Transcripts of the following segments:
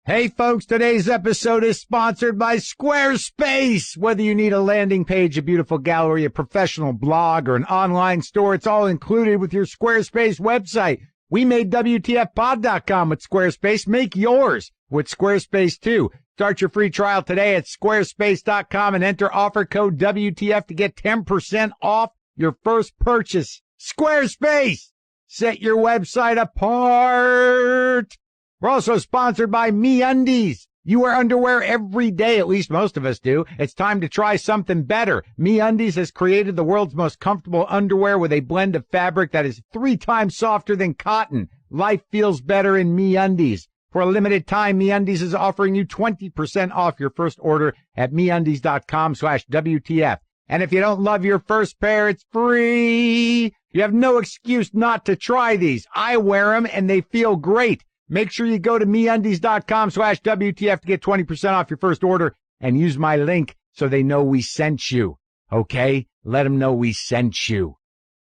Hey folks, today's episode is sponsored by Squarespace. Whether you need a landing page, a beautiful gallery, a professional blog, or an online store, it's all included with your Squarespace website. We made WTFpod.com with Squarespace. Make yours with Squarespace too. Start your free trial today at squarespace.com and enter offer code WTF to get 10% off your first purchase. Squarespace! Set your website apart! We're also sponsored by MeUndies. You wear underwear every day, at least most of us do. It's time to try something better. MeUndies has created the world's most comfortable underwear with a blend of fabric that is 3 times softer than cotton. Life feels better in MeUndies. For a limited time, MeUndies is offering you 20% off your first order at MeUndies.com/WTF. And if you don't love your first pair, it's free. You have no excuse not to try these. I wear them and they feel great. Make sure you go to MeUndies.com/WTF to get 20% off your first order and use my link so they know we sent you. Okay? Let them know we sent you.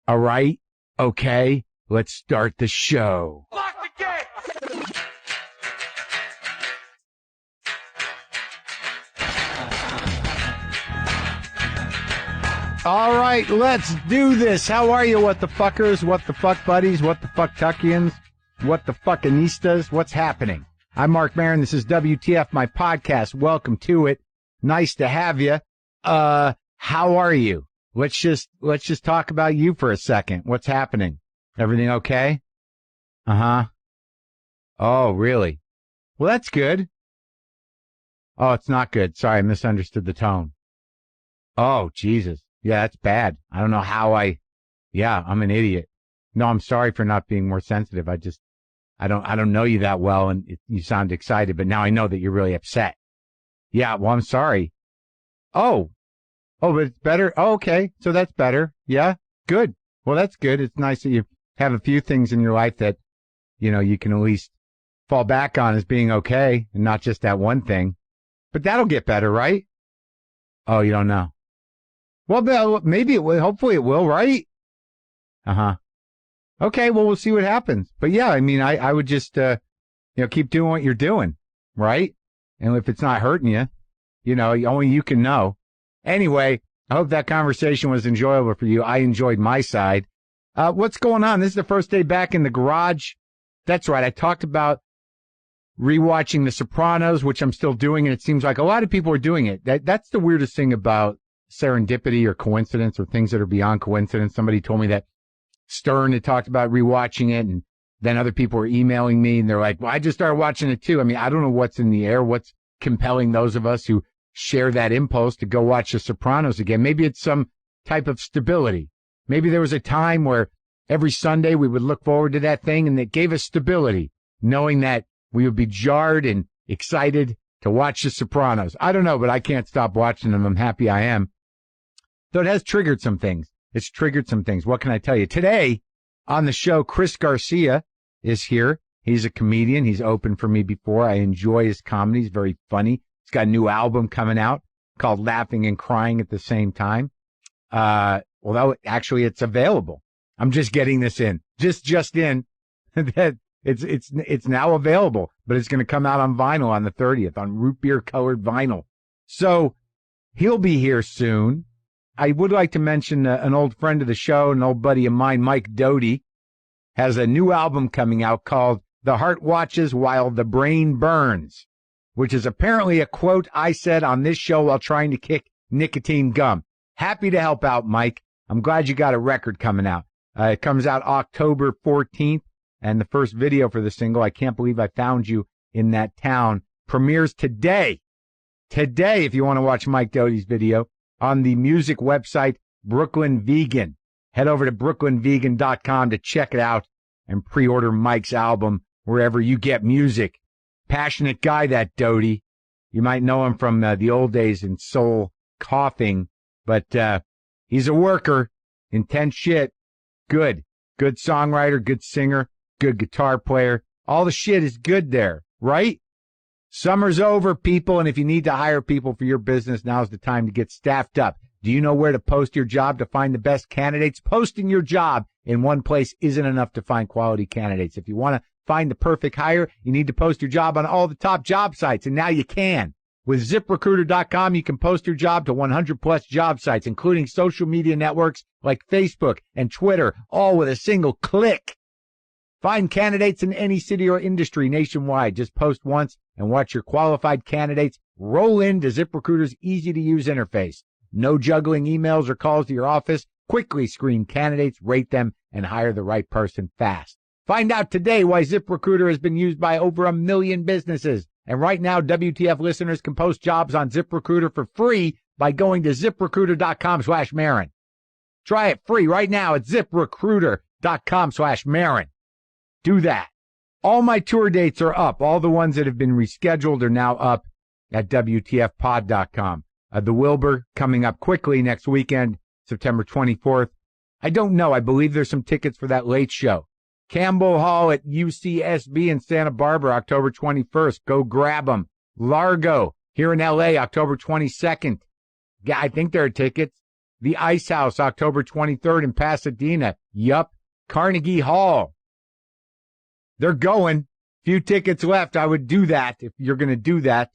All right? Okay? Let's start the show. Lock the gate! All right, let's do this. How are you, what the fuckers, what the fuck buddies, what the fuck tuckians? What the fuckinistas? What's happening? I'm Marc Maron. This is WTF, my podcast. Welcome to it. Nice to have you. How are you? Let's just talk about you for a second. What's happening? Everything okay? Uh-huh. Oh, really? Well, that's good. Oh, it's not good. Sorry, I misunderstood the tone. Oh, Jesus. Yeah, that's bad. I don't know how I'm an idiot. No, I'm sorry for not being more sensitive. I don't know you that well, and you sound excited, but now I know that you're really upset. Yeah, well, I'm sorry. Oh, but it's better. Oh, okay, so that's better. Yeah, good. Well, that's good. It's nice that you have a few things in your life that, you can at least fall back on as being okay, and not just that one thing. But that'll get better, right? Oh, you don't know. Well, maybe it will. Hopefully it will, right? Uh-huh. Okay, well, we'll see what happens. But yeah, I mean, I would just, keep doing what you're doing, right? And if it's not hurting you, only you can know. Anyway, I hope that conversation was enjoyable for you. I enjoyed my side. What's going on? This is the first day back in the garage. That's right. I talked about rewatching The Sopranos, which I'm still doing, and it seems like a lot of people are doing it. That's the weirdest thing about serendipity or coincidence or things that are beyond coincidence. Somebody told me that Stern had talked about rewatching it, and then other people were emailing me, and they're like, well, I just started watching it too. I mean, I don't know what's in the air, what's compelling those of us who share that impulse to go watch The Sopranos again. Maybe it's some type of stability. Maybe there was a time where every Sunday we would look forward to that thing, and it gave us stability, knowing that we would be jarred and excited to watch The Sopranos. I don't know, but I can't stop watching them. I'm happy I am. Though it has triggered some things. It's triggered some things. What can I tell you? Today on the show, Chris Garcia is here. He's a comedian. He's opened for me before. I enjoy his comedy. He's very funny. He's got a new album coming out called Laughing and Crying at the Same Time. Although actually it's available. I'm just getting this in. Just in. That it's now available, but it's going to come out on vinyl on the 30th on root beer colored vinyl. So he'll be here soon. I would like to mention an old friend of the show, an old buddy of mine, Mike Doty, has a new album coming out called The Heart Watches While the Brain Burns, which is apparently a quote I said on this show while trying to kick nicotine gum. Happy to help out, Mike. I'm glad you got a record coming out. It comes out October 14th, and the first video for the single, I Can't Believe I Found You in That Town, premieres today. Today, if you want to watch Mike Doty's video, on the music website, Brooklyn Vegan. Head over to brooklynvegan.com to check it out and pre-order Mike's album wherever you get music. Passionate guy, that Doty. You might know him from the old days in Soul Coughing, but he's a worker. Intense shit. Good songwriter, good singer, good guitar player. All the shit is good there, right? Summer's over, people, and if you need to hire people for your business, now's the time to get staffed up. Do you know where to post your job to find the best candidates? Posting your job in one place isn't enough to find quality candidates. If you want to find the perfect hire, you need to post your job on all the top job sites, and now you can. With ZipRecruiter.com, you can post your job to 100-plus job sites, including social media networks like Facebook and Twitter, all with a single click. Find candidates in any city or industry nationwide. Just post once and watch your qualified candidates roll into ZipRecruiter's easy-to-use interface. No juggling emails or calls to your office. Quickly screen candidates, rate them, and hire the right person fast. Find out today why ZipRecruiter has been used by over 1 million businesses. And right now, WTF listeners can post jobs on ZipRecruiter for free by going to ZipRecruiter.com/Maron. Try it free right now at ZipRecruiter.com/Maron. Do that. All my tour dates are up. All the ones that have been rescheduled are now up at WTFpod.com. The Wilbur coming up quickly next weekend, September 24th. I don't know. I believe there's some tickets for that late show. Campbell Hall at UCSB in Santa Barbara, October 21st. Go grab them. Largo here in L.A., October 22nd. Yeah, I think there are tickets. The Ice House, October 23rd in Pasadena. Yup. Carnegie Hall. They're going. Few tickets left. I would do that if you're going to do that.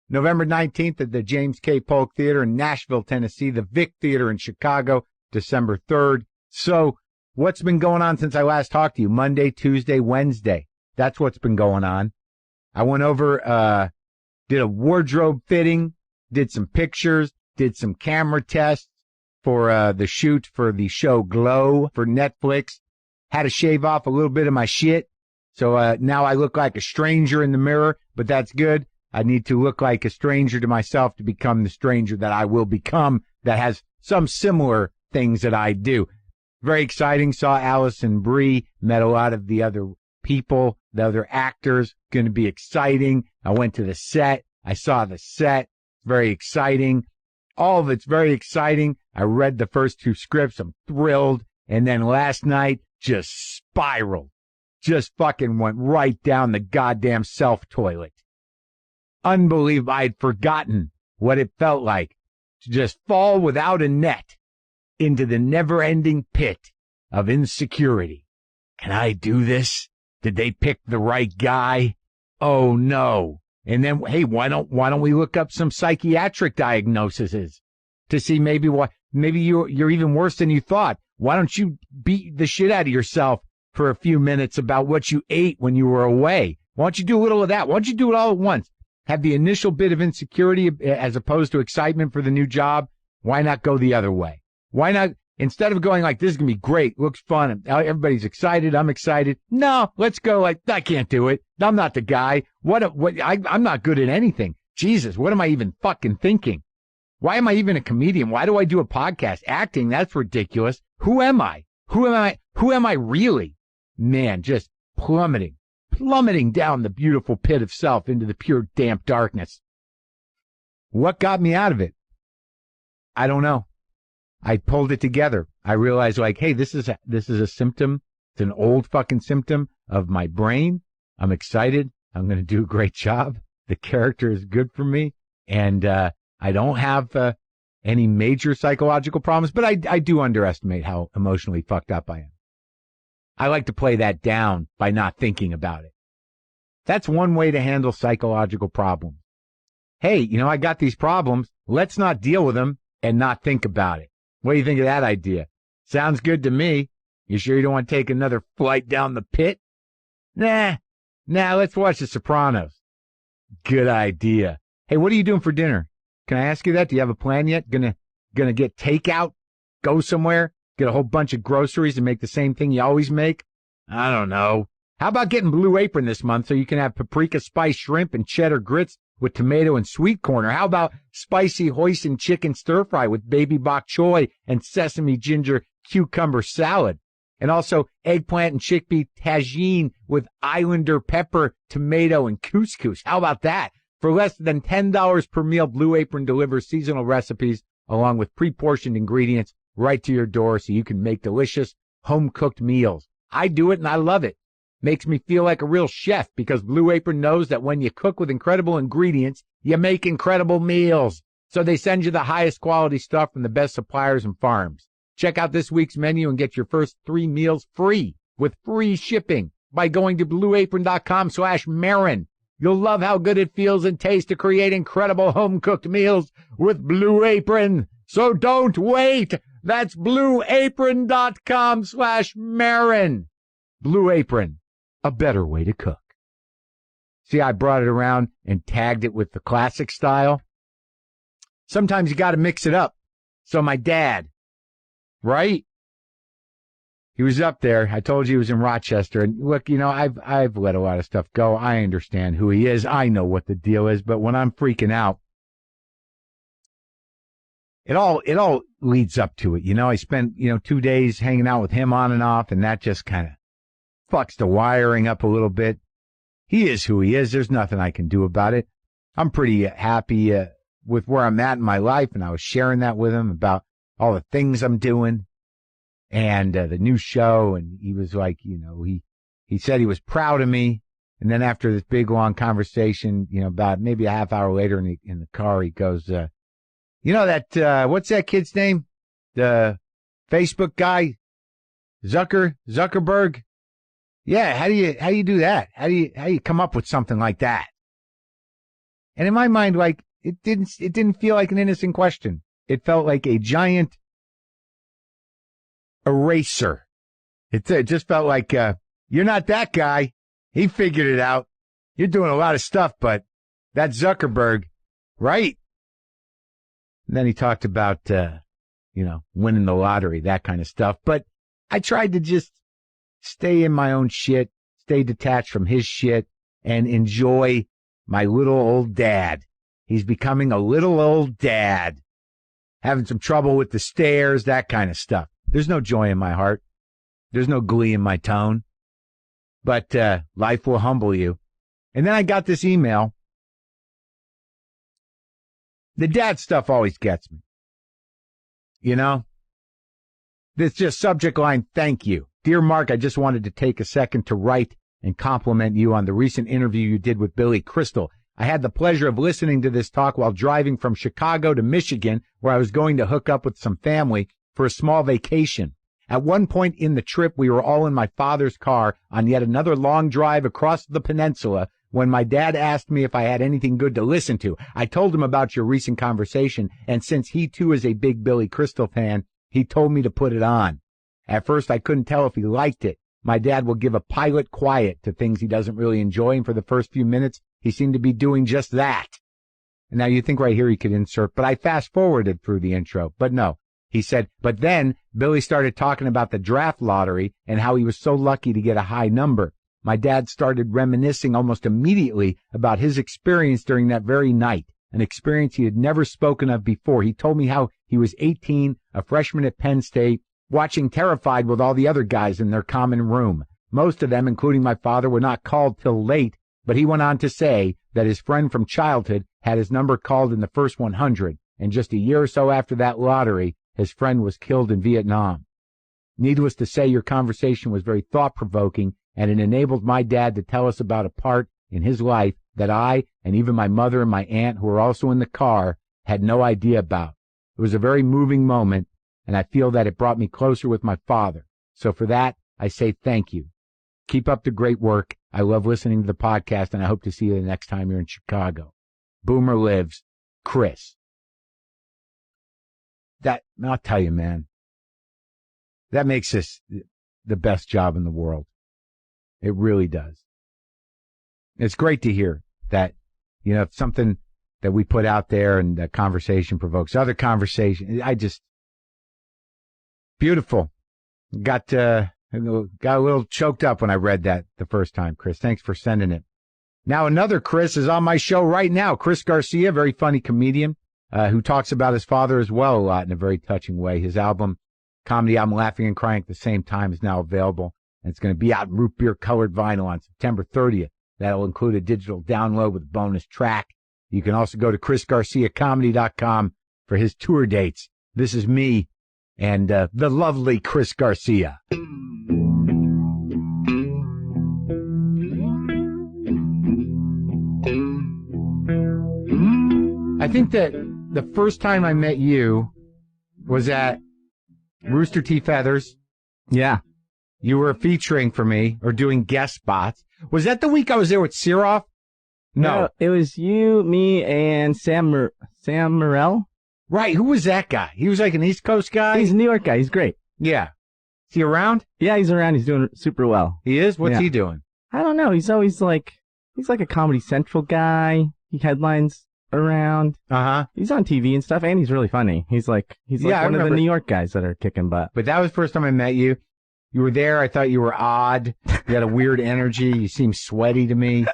November 19th at the James K. Polk Theater in Nashville, Tennessee. The Vic Theater in Chicago, December 3rd. So, what's been going on since I last talked to you? Monday, Tuesday, Wednesday. That's what's been going on. I went over, did a wardrobe fitting, did some pictures, did some camera tests for the shoot for the show Glow for Netflix. Had to shave off a little bit of my shit. So now I look like a stranger in the mirror, but that's good. I need to look like a stranger to myself to become the stranger that I will become that has some similar things that I do. Very exciting. Saw Allison Brie, met a lot of the other people, the other actors. Going to be exciting. I went to the set. I saw the set. Very exciting. All of it's very exciting. I read the first 2 scripts. I'm thrilled. And then last night, just spiraled. Just fucking went right down the goddamn self-toilet. Unbelievable. I had forgotten what it felt like to just fall without a net into the never-ending pit of insecurity. Can I do this? Did they pick the right guy? Oh, no. And then, hey, why don't we look up some psychiatric diagnoses to see maybe you're even worse than you thought. Why don't you beat the shit out of yourself for a few minutes about what you ate when you were away? Why don't you do a little of that? Why don't you do it all at once? Have the initial bit of insecurity as opposed to excitement for the new job. Why not go the other way? Why not, instead of going like, this is going to be great, looks fun, everybody's excited, I'm excited. No, let's go like, I can't do it. I'm not the guy. I'm not good at anything. Jesus, what am I even fucking thinking? Why am I even a comedian? Why do I do a podcast? Acting, that's ridiculous. Who am I? Who am I really? Man, just plummeting down the beautiful pit of self into the pure damp darkness. What got me out of it? I don't know. I pulled it together. I realized like, hey, this is a symptom. It's an old fucking symptom of my brain. I'm excited. I'm going to do a great job. The character is good for me. And, I don't have, any major psychological problems, but I do underestimate how emotionally fucked up I am. I like to play that down by not thinking about it. That's one way to handle psychological problems. Hey, I got these problems. Let's not deal with them and not think about it. What do you think of that idea? Sounds good to me. You sure you don't want to take another flight down the pit? Nah, let's watch The Sopranos. Good idea. Hey, what are you doing for dinner? Can I ask you that? Do you have a plan yet? Gonna get takeout? Go somewhere? Get a whole bunch of groceries and make the same thing you always make? I don't know. How about getting Blue Apron this month so you can have paprika spice shrimp and cheddar grits with tomato and sweet corn? Or how about spicy hoisin chicken stir fry with baby bok choy and sesame ginger cucumber salad? And also eggplant and chickpea tagine with islander pepper, tomato, and couscous. How about that? For less than $10 per meal, Blue Apron delivers seasonal recipes along with pre-portioned ingredients right to your door so you can make delicious home-cooked meals. I do it and I love it. Makes me feel like a real chef because Blue Apron knows that when you cook with incredible ingredients, you make incredible meals. So they send you the highest quality stuff from the best suppliers and farms. Check out this week's menu and get your first 3 meals free with free shipping by going to blueapron.com/Maron. You'll love how good it feels and tastes to create incredible home-cooked meals with Blue Apron. So don't wait. That's blueapron.com/Maron. Blue Apron, a better way to cook. See, I brought it around and tagged it with the classic style. Sometimes you got to mix it up. So my dad, right? He was up there. I told you he was in Rochester. And look, you know, I've let a lot of stuff go. I understand who he is. I know what the deal is. But when I'm freaking out, it all leads up to it. You know, I spent, 2 days hanging out with him on and off, and that just kind of fucks the wiring up a little bit. He is who he is. There's nothing I can do about it. I'm pretty happy with where I'm at in my life, and I was sharing that with him about all the things I'm doing and the new show, and he was like, he said he was proud of me, and then after this big, long conversation, about maybe a half hour later in the car, he goes, what's that kid's name? The Facebook guy? Zuckerberg? Yeah, how do you do that? How do you come up with something like that? And in my mind, like, it didn't feel like an innocent question. It felt like a giant eraser. It just felt like, you're not that guy. He figured it out. You're doing a lot of stuff, but that Zuckerberg, right? And then he talked about, winning the lottery, that kind of stuff. But I tried to just stay in my own shit, stay detached from his shit, and enjoy my little old dad. He's becoming a little old dad, having some trouble with the stairs, that kind of stuff. There's no joy in my heart. There's no glee in my tone. But life will humble you. And then I got this email. The dad stuff always gets me. This just subject line, thank you. Dear Mark, I just wanted to take a second to write and compliment you on the recent interview you did with Billy Crystal. I had the pleasure of listening to this talk while driving from Chicago to Michigan, where I was going to hook up with some family for a small vacation. At one point in the trip, we were all in my father's car on yet another long drive across the peninsula when my dad asked me if I had anything good to listen to. I told him about your recent conversation, and since he too is a big Billy Crystal fan, he told me to put it on. At first, I couldn't tell if he liked it. My dad will give a pilot quiet to things he doesn't really enjoy, and for the first few minutes, he seemed to be doing just that. And now you think right here he could insert, but I fast-forwarded through the intro. But no, he said, but then Billy started talking about the draft lottery and how he was so lucky to get a high number. My dad started reminiscing almost immediately about his experience during that very night, an experience he had never spoken of before. He told me how he was 18, a freshman at Penn State, watching Terrified with all the other guys in their common room. Most of them, including my father, were not called till late, but he went on to say that his friend from childhood had his number called in the first 100, and just a year or so after that lottery, his friend was killed in Vietnam. Needless to say, your conversation was very thought-provoking, and it enabled my dad to tell us about a part in his life that I, and even my mother and my aunt, who were also in the car, had no idea about. It was a very moving moment, and I feel that it brought me closer with my father. So for that, I say thank you. Keep up the great work. I love listening to the podcast, and I hope to see you the next time you're in Chicago. Boomer lives, Chris. I'll tell you, man, that makes this the best job in the world. It really does. It's great to hear that, something that we put out there and that conversation provokes other conversation. Beautiful. Got a little choked up when I read that the first time, Chris. Thanks for sending it. Now, another Chris is on my show right now. Chris Garcia, very funny comedian, who talks about his father as well a lot in a very touching way. His comedy album Laughing and Crying at the Same Time, is now available, and it's going to be out in root beer colored vinyl on September 30th. That'll include a digital download with a bonus track. You can also go to chrisgarciacomedy.com for his tour dates. This is me and the lovely Chris Garcia. I think that the first time I met you was at Rooster T. Feathers. Yeah. You were featuring for me or doing guest spots. Was that the week I was there with Siroff? No. It was you, me, and Sam Morrell. Right. Who was that guy? He was like an East Coast guy? He's a New York guy. He's great. Yeah. Is he around? Yeah, he's around. He's doing super well. He is? What's he doing? I don't know. He's always he's like a Comedy Central guy. He headlines around. Uh-huh. He's on TV and stuff, and he's really funny. He's like one of the New York guys that are kicking butt. But that was the first time I met you. You were there. I thought you were odd. You had a weird energy. You seemed sweaty to me.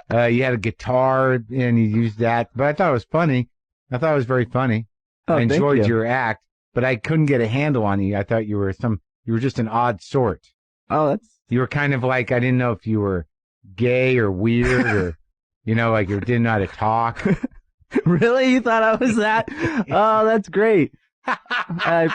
You had a guitar, and you used that. But I thought it was funny. I thought it was very funny. Oh, I enjoyed thank you. your act, but I couldn't get a handle on you. I thought you were just an odd sort. Oh, You were kind of like, I didn't know if you were gay or weird or, like you didn't know how to talk. Really? You thought I was that? Oh, that's great. I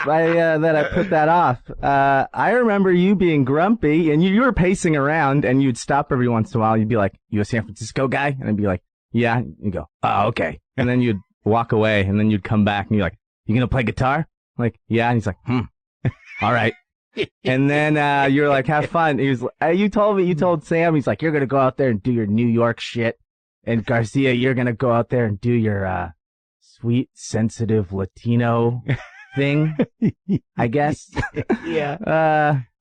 put that off. I remember you being grumpy, and you were pacing around, and you'd stop every once in a while. You'd be like, "You a San Francisco guy?" And I'd be like, "Yeah." And you'd go, "Oh, okay." And then you'd walk away, and then you'd come back, and you're like, "You gonna play guitar?" I'm like, "Yeah." And he's like, "All right." And then you're like, "Have fun." He was, you told Sam, he's like, "You're gonna go out there and do your New York shit, and Garcia, you're gonna go out there and do your sweet, sensitive Latino thing, I guess." Yeah.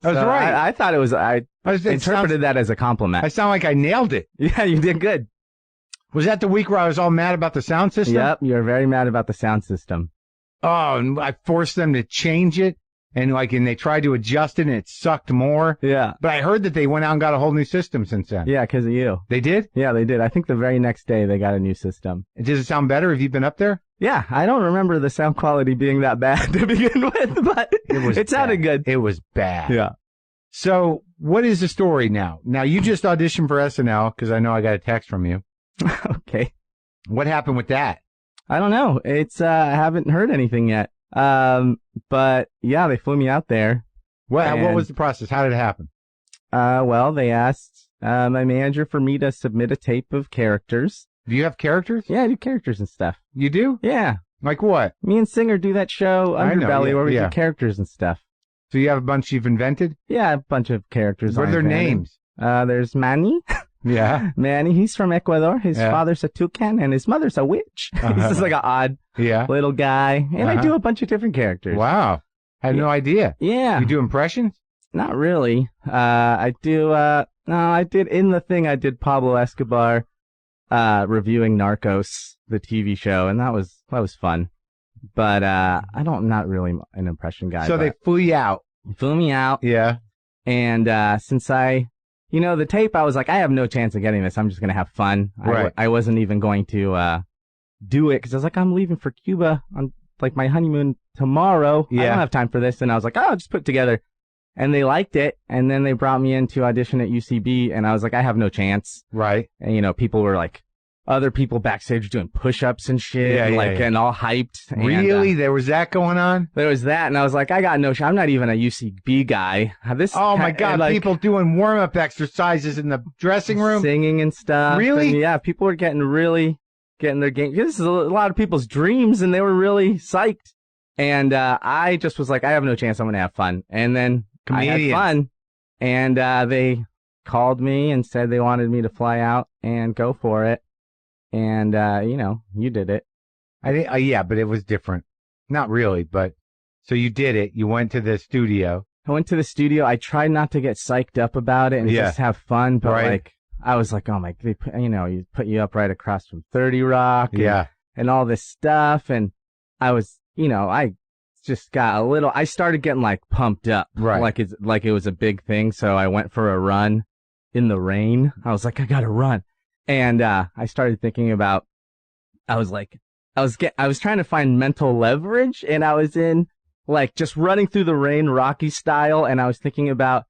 That was right. I thought it was, I interpreted that as a compliment. I sound like I nailed it. Yeah, you did good. Was that the week where I was all mad about the sound system? Yep, you were very mad about the sound system. Oh, and I forced them to change it, and they tried to adjust it, and it sucked more. Yeah. But I heard that they went out and got a whole new system since then. Yeah, because of you. They did? Yeah, they did. I think the very next day they got a new system. Does it sound better? Have you been up there? Yeah, I don't remember the sound quality being that bad to begin with, but it sounded good. It was bad. Yeah. So, what is the story now? Now, you just auditioned for SNL, because I know I got a text from you. Okay. What happened with that? I don't know. I haven't heard anything yet. But yeah, they flew me out there. What was the process? How did it happen? Well, they asked my manager for me to submit a tape of characters. Do you have characters? Yeah, I do characters and stuff. You do? Yeah. Like what? Me and Singer do that show, Underbelly, where we do characters and stuff. So you have a bunch you've invented? Yeah, a bunch of characters. What are their names? There's Manny. Yeah. Manny, he's from Ecuador. His father's a toucan, and his mother's a witch. He's just like an odd little guy. And I do a bunch of different characters. Wow. I had no idea. Yeah. You do impressions? Not really. I do, no, I did, in the thing, I did Pablo Escobar, reviewing Narcos, the TV show, and that was fun. But, I'm not really an impression guy. So they flew you out. Flew me out. Yeah. And, since the tape, I was like, I have no chance of getting this. I'm just going to have fun. Right. I wasn't even going to, do it, because I was like, I'm leaving for Cuba on, my honeymoon tomorrow. Yeah. I don't have time for this. And I was like, I'll just put it together. And they liked it, and then they brought me in to audition at UCB, and I was like, I have no chance. Right. And, people were like, other people backstage doing push-ups and shit, and all hyped. Really? There was that going on? There was that, and I was like, I got no shot. I'm not even a UCB guy. My God, people doing warm-up exercises in the dressing room? Singing and stuff. Really? And yeah, people were getting their game. This is a lot of people's dreams, and they were really psyched. And I just was like, I have no chance. I'm going to have fun. And then I had fun, and they called me and said they wanted me to fly out and go for it. And, you did it. Yeah, but it was different. Not really, but so you did it. You went to the studio. I went to the studio. I tried not to get psyched up about it and just have fun, but I was like, oh my, you put you up right across from 30 Rock and all this stuff. And I was, I just got I started getting pumped up, like it was a big thing. So I went for a run in the rain. I was like, I gotta run. And, I started thinking about, I was trying to find mental leverage, and I was in, just running through the rain, Rocky style, and I was thinking about,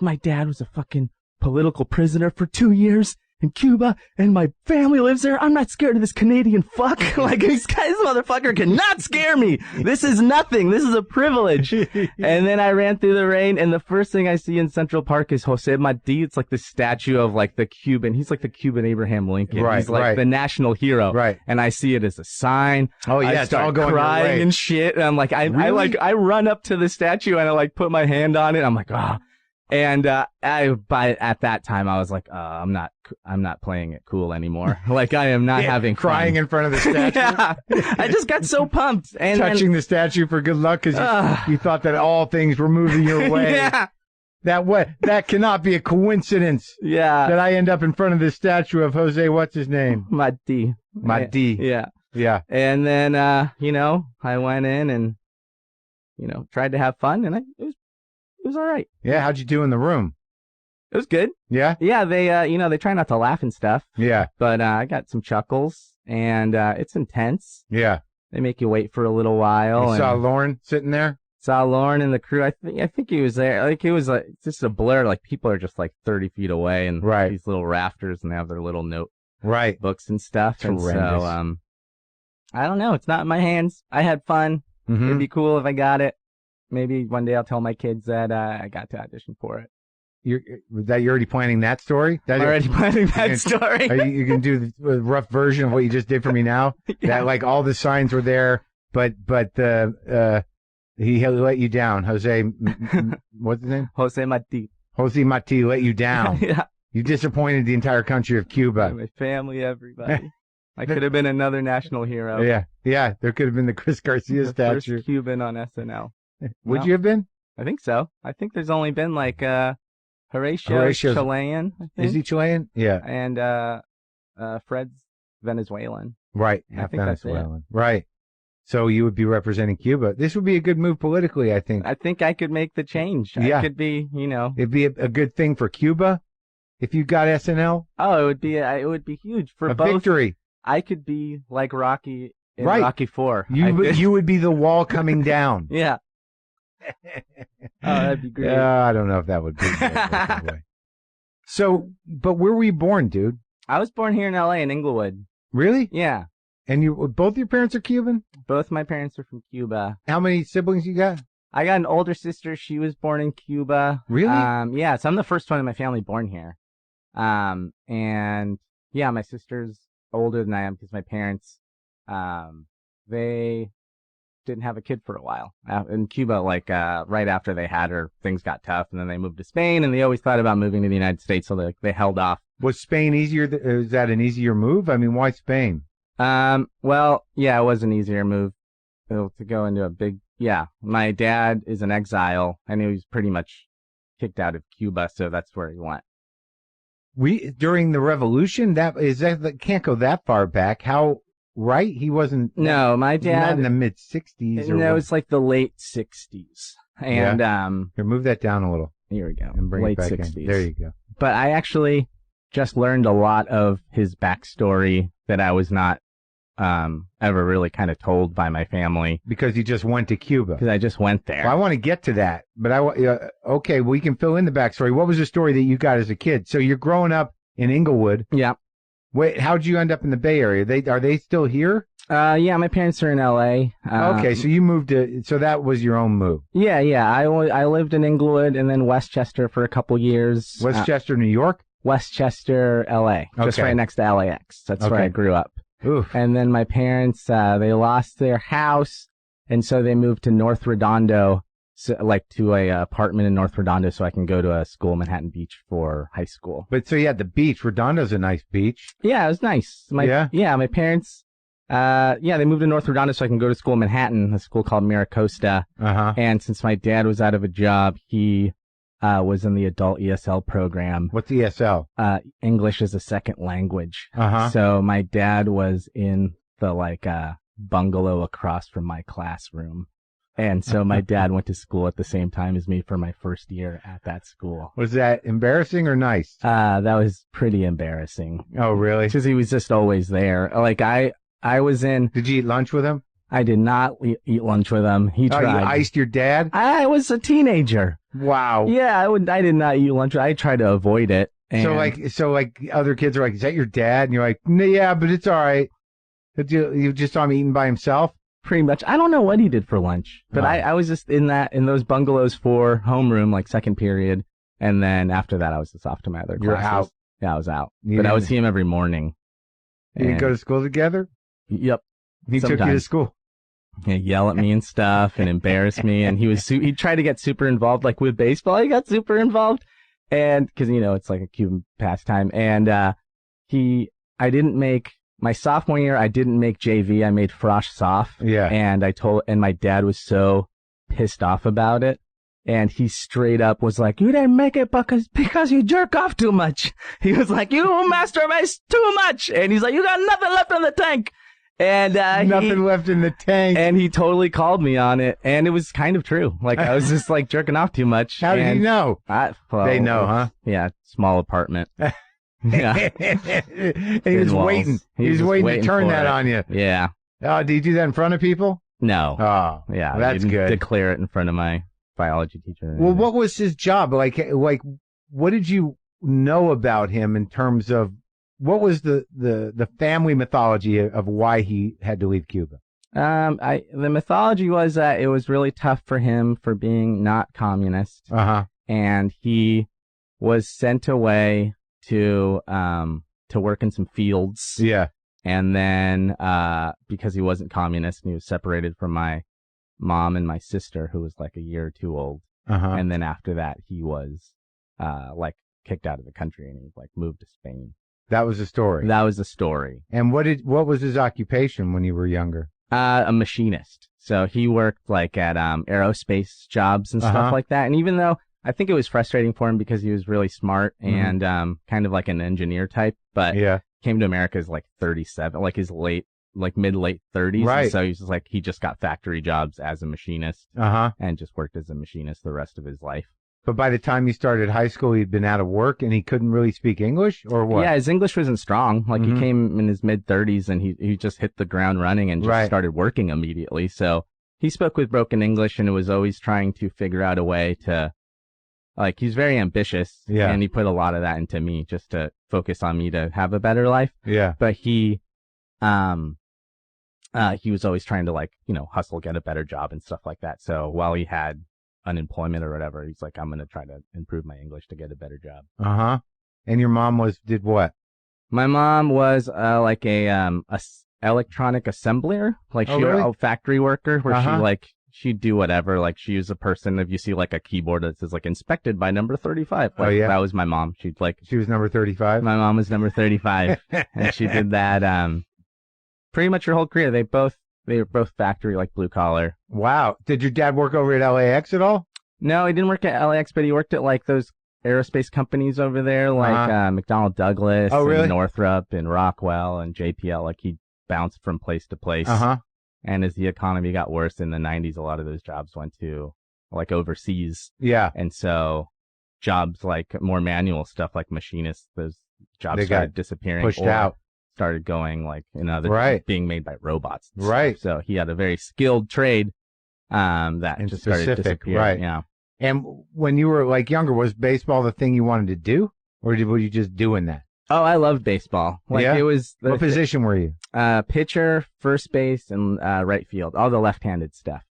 my dad was a fucking political prisoner for 2 years in Cuba, and my family lives there. I'm not scared of this Canadian fuck. This motherfucker cannot scare me. This is nothing. This is a privilege. And then I ran through the rain, and the first thing I see in Central Park is Jose Marti. It's the statue of the Cuban. He's the Cuban Abraham Lincoln. Right, he's the national hero. Right. And I see it as a sign. Oh yeah, I start all going crying and shit. And I'm really? I run up to the statue and I put my hand on it. I'm like, And at that time, I was like, I'm not playing it cool anymore. Like, I am not having crying fun. in front of the statue. Yeah. I just got so pumped. And touching the statue for good luck because you thought that all things were moving your way. Yeah. That cannot be a coincidence. Yeah. That I end up in front of this statue of Jose, what's his name? Mati. Yeah. Yeah. And then, I went in and, tried to have fun, and it was all right. Yeah. How'd you do in the room? It was good. Yeah. Yeah. They, they try not to laugh and stuff. Yeah. But I got some chuckles, and it's intense. Yeah. They make you wait for a little while. You saw Lauren sitting there? Saw Lauren and the crew. I think he was there. Like, it was just a blur. Like, people are just like 30 feet away, and these little rafters, and they have their little books and stuff. Tremendous. And so, I don't know. It's not in my hands. I had fun. Mm-hmm. It'd be cool if I got it. Maybe one day I'll tell my kids that I got to audition for it. You're already planning that story? Planning that story. You can do the rough version of what you just did for me now? Yeah. That, like, all the signs were there, but he let you down. Jose, what's his name? Jose Mati. Jose Mati let you down. Yeah. You disappointed the entire country of Cuba. My family, everybody. I could have been another national hero. Yeah. Yeah. There could have been the Chris Garcia statue. First Cuban on SNL. Would you have been? I think so. I think there's only been like Horacio's Chilean. I think. Is he Chilean? Yeah. And Fred's Venezuelan. Right. I think Venezuelan. Right. So you would be representing Cuba. This would be a good move politically, I think. I think I could make the change. Yeah. I could be, It'd be a good thing for Cuba if you got SNL. Oh, it would be huge for both. Victory. I could be like Rocky in Rocky IV. You would be the wall coming down. Yeah. Oh, that'd be great. I don't know if that would be that way. So, but where were you born, dude? I was born here in L.A. in Inglewood. Really? Yeah. And both your parents are Cuban? Both my parents are from Cuba. How many siblings you got? I got an older sister. She was born in Cuba. Really? Yeah. So I'm the first one in my family born here. And yeah, my sister's older than I am because my parents, they didn't have a kid for a while in Cuba. Like right after they had her, things got tough, and then they moved to Spain. And they always thought about moving to the United States, so they held off. Was Spain easier? Is that an easier move? I mean, why Spain? Well, yeah, it was an easier move to go into a big. Yeah, my dad is in exile, and he was pretty much kicked out of Cuba, so that's where he went. During the revolution, that can't go that far back. How? Right? He wasn't. No, my dad. Not in the mid 60s. No, it's like the late 60s. And here, move that down a little. Here we go. And bring late it back 60s. In. There you go. But I actually just learned a lot of his backstory that I was not ever really kind of told by my family. Because you just went to Cuba. Because I just went there. Well, I want to get to that, but okay, we can fill in the backstory. What was the story that you got as a kid? So you're growing up in Inglewood. Yeah. Wait, how'd you end up in the Bay Area? Are they still here? Yeah, my parents are in L.A. Okay, so you moved so that was your own move. Yeah. I lived in Inglewood and then Westchester for a couple years. Westchester, New York? Westchester, L.A. Just right next to LAX. That's where I grew up. Oof. And then my parents, they lost their house, and so they moved to North Redondo, to a apartment in North Redondo, so I can go to a school in Manhattan Beach for high school. But so you had the beach. Redondo's a nice beach. Yeah, it was nice. My parents, they moved to North Redondo so I can go to school in Manhattan, a school called Miracosta. Uh-huh. And since my dad was out of a job, he was in the adult ESL program. What's ESL? English as a second language. Uh-huh. So my dad was in the bungalow across from my classroom. And so my dad went to school at the same time as me for my first year at that school. Was that embarrassing or nice? That was pretty embarrassing. Oh, really? Because he was just always there. Like I was in. Did you eat lunch with him? I did not eat lunch with him. He tried. Oh, you iced your dad? I was a teenager. Wow. Yeah, I did not eat lunch. I tried to avoid it. And so other kids are like, is that your dad? And you're like, yeah, but it's all right. You just saw him eating by himself? Pretty much. I don't know what he did for lunch, but I was just in those bungalows for homeroom, like second period. And then after that, I was just off to my other classes. You're out. Yeah, I was out. But I would see him every morning. You didn't go to school together? Yep. He took you to school? He'd yell at me and stuff and embarrass me. And he'd try to get super involved, like with baseball. He got super involved. And cause it's like a Cuban pastime. And, my sophomore year, I didn't make JV. I made Frosh Soph. Yeah. And my dad was so pissed off about it. And he straight up was like, you didn't make it because you jerk off too much. He was like, you masturbate too much. And he's like, you got nothing left in the tank. And nothing left in the tank. And he totally called me on it. And it was kind of true. Like, I was just like jerking off too much. How did he know? They know, huh? Yeah, small apartment. Yeah. And he was waiting. He was waiting to turn that on you. Yeah. Oh, do you do that in front of people? No. Oh, yeah. Well, that's good. Declare it in front of my biology teacher. Well, what was his job? Like, what did you know about him in terms of what was the family mythology of why he had to leave Cuba? The mythology was that it was really tough for him for being not communist. And he was sent away to work in some fields. Yeah. And then, because he wasn't communist and he was separated from my mom and my sister, who was like a year or two old. And then after that, he was, like kicked out of the country and he like moved to Spain. That was the story. That was the story. And what was his occupation when you were younger? A machinist. So he worked like at, aerospace jobs and stuff like that. And even though I think it was frustrating for him because he was really smart and, kind of like an engineer type, but came to America as like 37, like his mid-late 30s. Right. And so he just got factory jobs as a machinist and just worked as a machinist the rest of his life. But by the time he started high school, he'd been out of work and he couldn't really speak English, or what? Yeah, his English wasn't strong. Like he came in his mid-30s and he just hit the ground running and just started working immediately. So he spoke with broken English and was always trying to figure out a way to, like, he's very ambitious. Yeah. And he put a lot of that into me just to focus on me to have a better life. Yeah. But he was always trying to, like, hustle, get a better job and stuff like that. So while he had unemployment or whatever, he's like, I'm going to try to improve my English to get a better job. And your mom did what? My mom was like a electronic assembler, like she was a factory worker where she'd do whatever. Like she was a person, if you see like a keyboard that says like inspected by number 35. Like, that was my mom. She was number 35. My mom was number 35 and she did that pretty much her whole career. They were both factory, like blue collar. Wow. Did your dad work over at LAX at all? No, he didn't work at LAX, but he worked at like those aerospace companies over there, like McDonnell Douglas and Northrop and Rockwell and JPL. Like he bounced from place to place. And as the economy got worse in the 90s, a lot of those jobs went to like overseas. Yeah. And so jobs like more manual stuff like machinists, those jobs started disappearing. Pushed out. Started going like being made by robots. Right. So he had a very skilled trade that and just started disappearing. Right. Yeah. And when you were like younger, was baseball the thing you wanted to do, or were you just doing that? Oh, I loved baseball. It was. What position were you? Pitcher, first base, and right field. All the left-handed stuff.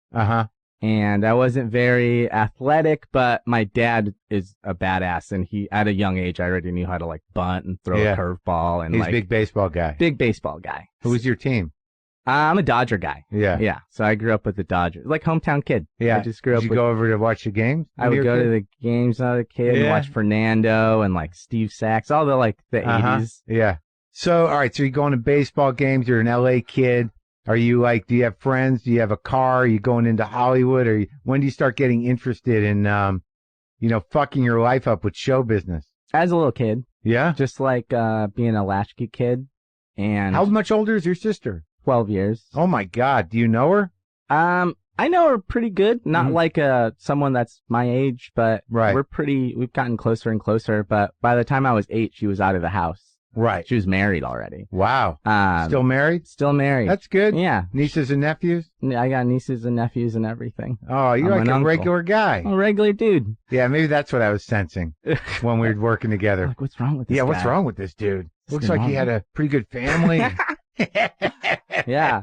And I wasn't very athletic, but my dad is a badass, and at a young age, I already knew how to like bunt and throw a curveball. And he's a big baseball guy. Big baseball guy. Who was your team? I'm a Dodger guy. Yeah. Yeah. So I grew up with the Dodgers, like hometown kid. Yeah. I just grew up. Did you go over to watch the games? I would go to the games as a kid and watch Fernando and like Steve Sachs, all the 80s. Yeah. So, all right. So you're going to baseball games. You're an LA kid. Are you like, do you have friends? Do you have a car? Are you going into Hollywood? Or when do you start getting interested in, fucking your life up with show business? As a little kid. Yeah. Just like, being a latchkey kid. And how much older is your sister? 12 years. Oh my God. Do you know her? I know her pretty good. Not like someone that's my age, but we've gotten closer and closer. But by the time I was 8, she was out of the house. Right. She was married already. Wow. Still married? Still married. That's good. Yeah. Nieces and nephews? I got nieces and nephews and everything. Oh, you're like a regular guy. A regular dude. Yeah, maybe that's what I was sensing when we were working together. Like, what's wrong with this guy? What's wrong with this dude? Looks like he had a pretty good family. Yeah.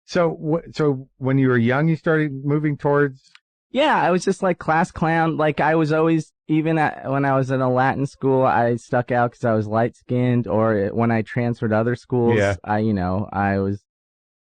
So when you were young, you started moving towards... Yeah, I was just like class clown. Like I was always, even when I was in a Latin school, I stuck out because I was light skinned. Or when I transferred to other schools, I was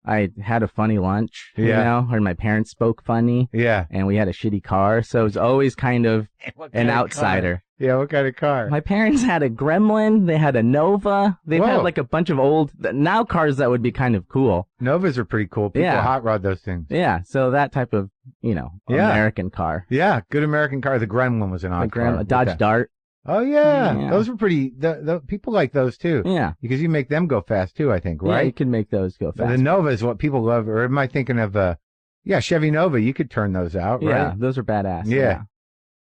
I had a funny lunch, you know, or my parents spoke funny. Yeah. And we had a shitty car. So it was always kind of an outsider. Yeah, what kind of car? My parents had a Gremlin. They had a Nova. They've had like a bunch of old, now cars that would be kind of cool. Novas are pretty cool. People hot rod those things. Yeah, so that type of, you know, American car. Yeah, good American car. The Gremlin was an odd car. A Dodge Dart. Oh, yeah. Those were pretty, the people like those, too. Yeah. Because you make them go fast, too, I think, right? Yeah, you can make those go fast. The Nova is what people love. Or am I thinking of, Chevy Nova. You could turn those out, right? Yeah, those are badass. Yeah.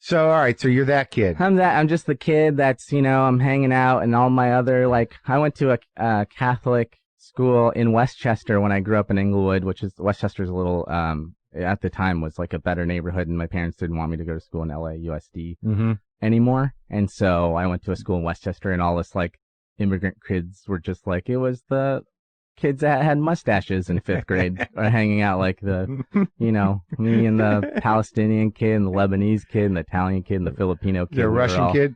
So, all right, so you're that kid. I'm just the kid that's, you know, I'm hanging out and all my other, like, I went to a Catholic school in Westchester when I grew up in Inglewood, which is, Westchester's a little, at the time was like a better neighborhood, and my parents didn't want me to go to school in LA USD anymore. And so I went to a school in Westchester, and all this like immigrant kids were just like, it was the kids that had mustaches in 5th grade are hanging out, like the, you know, me and the Palestinian kid and the Lebanese kid and the Italian kid and the Filipino kid. The Russian kid?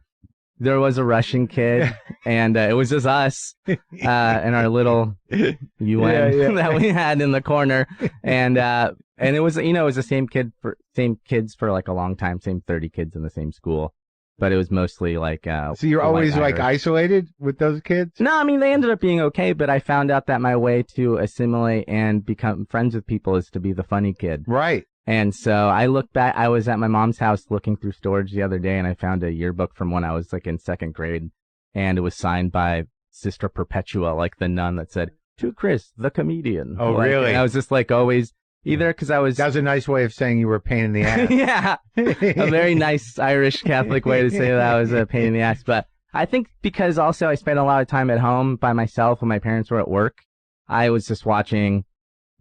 There was a Russian kid, and it was just us and our little UN that we had in the corner, and it was, you know, it was the same kids for like a long time, same 30 kids in the same school, but it was mostly like. So you're always like isolated with those kids? No, I mean they ended up being okay, but I found out that my way to assimilate and become friends with people is to be the funny kid. Right. And so I look back, I was at my mom's house looking through storage the other day, and I found a yearbook from when I was like in 2nd grade, and it was signed by Sister Perpetua, like the nun that said, "To Chris, the comedian." Oh, like, really? And I was just like always, either because I was... That was a nice way of saying you were a pain in the ass. Yeah, a very nice Irish Catholic way to say that I was a pain in the ass. But I think because also I spent a lot of time at home by myself when my parents were at work, I was just watching...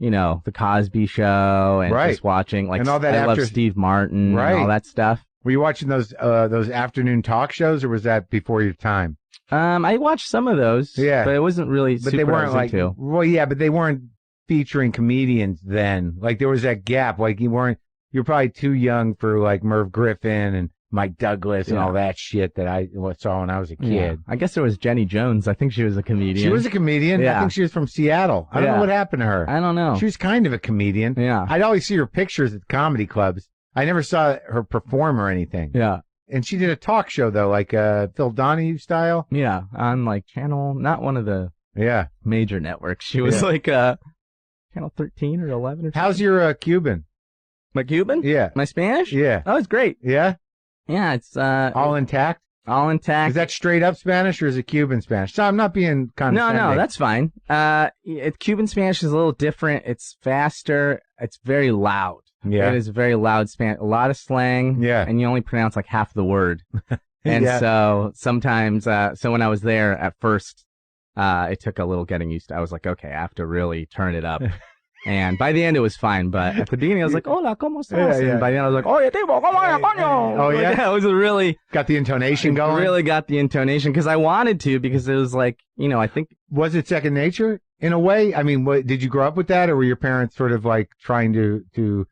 You know, the Cosby Show and just watching, like, and all that I love Steve Martin and all that stuff. Were you watching those afternoon talk shows, or was that before your time? I watched some of those, but it wasn't really super they weren't like, into. Well, yeah, but they weren't featuring comedians then. Like, there was that gap. Like, you're probably too young for, like, Merv Griffin and Mike Douglas and all that shit that I saw when I was a kid. Yeah. I guess there was Jenny Jones. I think she was a comedian. She was a comedian? Yeah. I think she was from Seattle. I don't know what happened to her. I don't know. She was kind of a comedian. Yeah. I'd always see her pictures at comedy clubs. I never saw her perform or anything. Yeah. And she did a talk show, though, like Phil Donahue style. Yeah, on, like, channel, not one of the major networks. She was, like, channel 13 or 11 or something. How's your Cuban? My Cuban? Yeah. My Spanish? Yeah. Oh, it's great. Yeah? Yeah, it's all intact. All intact. Is that straight up Spanish or is it Cuban Spanish? So I'm not being condescending. No, that's fine. Cuban Spanish is a little different. It's faster. It's very loud. Yeah, it is very loud Spanish. A lot of slang. Yeah, and you only pronounce like half the word. And so sometimes, so when I was there at first, it took a little getting used to. I was like, okay, I have to really turn it up. And by the end, it was fine. But at the beginning, I was like, hola, ¿cómo estás? And by the end, I was like, oye, tipo, ¿cómo es, coño? Oh, yeah? It was really... Got the intonation going? Really got the intonation, because I wanted to, because it was like, you know, I think... Was it second nature, in a way? I mean, did you grow up with that, or were your parents sort of like trying to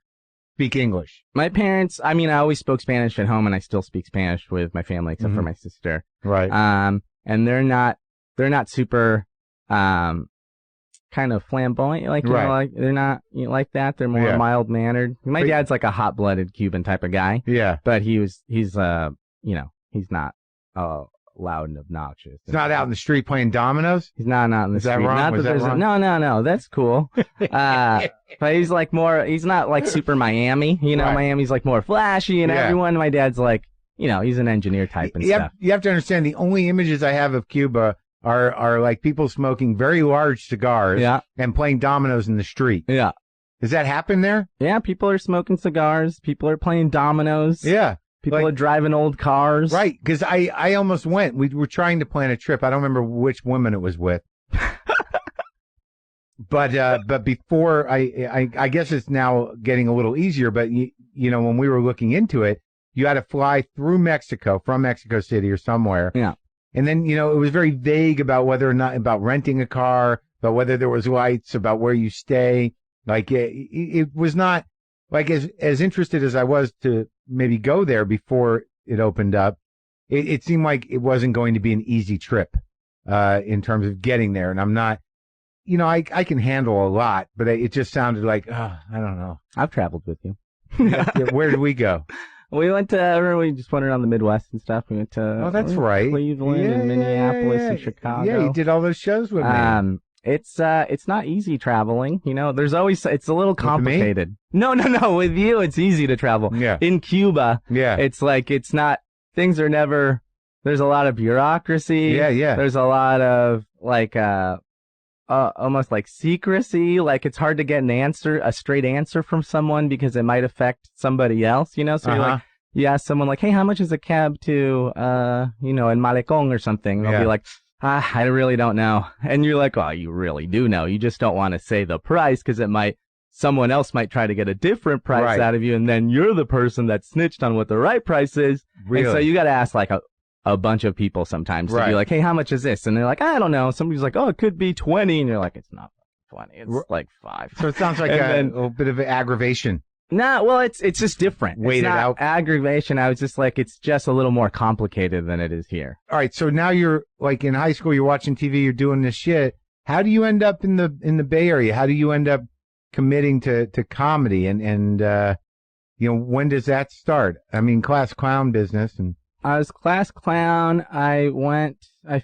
speak English? My parents, I mean, I always spoke Spanish at home, and I still speak Spanish with my family, except for my sister. Right. And they're not super... kind of flamboyant, like, you know, like they're not like that. They're more mild mannered. My dad's like a hot blooded Cuban type of guy. Yeah. But he's you know, he's not loud and obnoxious. He's not out in the street playing dominoes? He's not out in the street. Is that wrong? Not Was that wrong? No, that's cool. But he's like more, he's not like super Miami, you know, Miami's like more flashy and everyone. My dad's like, you know, he's an engineer type and stuff. You have to understand, the only images I have of Cuba are like people smoking very large cigars and playing dominoes in the street. Yeah. Does that happen there? Yeah, people are smoking cigars. People are playing dominoes. Yeah. People are driving old cars. Right, because I almost went. We were trying to plan a trip. I don't remember which woman it was with. But before, I guess it's now getting a little easier, but you know, when we were looking into it, you had to fly through Mexico, from Mexico City or somewhere. Yeah. And then, you know, it was very vague about whether or not, about renting a car, about whether there was lights, about where you stay. Like, it was not, like, as interested as I was to maybe go there before it opened up, it seemed like it wasn't going to be an easy trip, in terms of getting there. And I'm not, I can handle a lot, but it just sounded like, I don't know. I've traveled with you. Where did we go? We went to, we just went around the Midwest and stuff. We went to that's right. Cleveland and Minneapolis and Chicago. Yeah, you did all those shows with me. It's not easy traveling. There's always, it's a little complicated. No. With you, it's easy to travel. Yeah. In Cuba, it's like, it's not, things are never, there's a lot of bureaucracy. Yeah. There's a lot of like, almost like secrecy. Like it's hard to get a straight answer from someone because it might affect somebody else, So you're like, you ask someone like, hey, how much is a cab to, in Malecón or something? They'll be like, I really don't know. And you're like, oh, you really do know. You just don't want to say the price because someone else might try to get a different price out of you. And then you're the person that snitched on what the right price is. Really? And so you got to ask like a bunch of people sometimes to be like, hey, how much is this? And they're like, I don't know. Somebody's like, oh, it could be 20. And you're like, it's not 20. It's like 5. So it sounds like a little bit of aggravation. Nah, well, it's just different. Wait it's not out. Aggravation. I was just like, it's just a little more complicated than it is here. All right. So now you're like in high school, you're watching TV, you're doing this shit. How do you end up in the Bay Area? How do you end up committing to comedy? And when does that start? I mean, class clown business and. I was class clown. I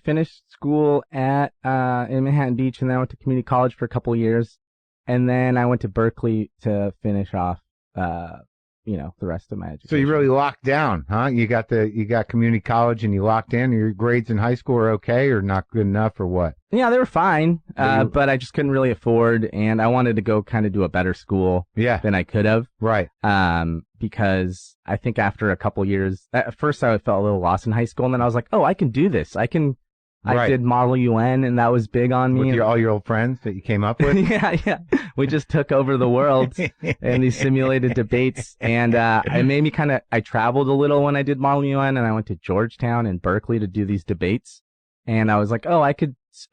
finished school in Manhattan Beach, and then I went to community college for a couple of years. And then I went to Berkeley to finish off, the rest of my education. So you really locked down, huh? You got community college and you locked in. Your grades in high school were okay or not good enough or what? Yeah, they were fine. But I just couldn't really afford, and I wanted to go kind of do a better school than I could have. Right. Because I think after a couple years, at first I felt a little lost in high school, and then I was like, oh, I can do this. I did Model UN, and that was big on me. With all your old friends that you came up with? Yeah. We just took over the world in these simulated debates, and it made me I traveled a little when I did Model UN, and I went to Georgetown and Berkeley to do these debates, and I was like, oh, I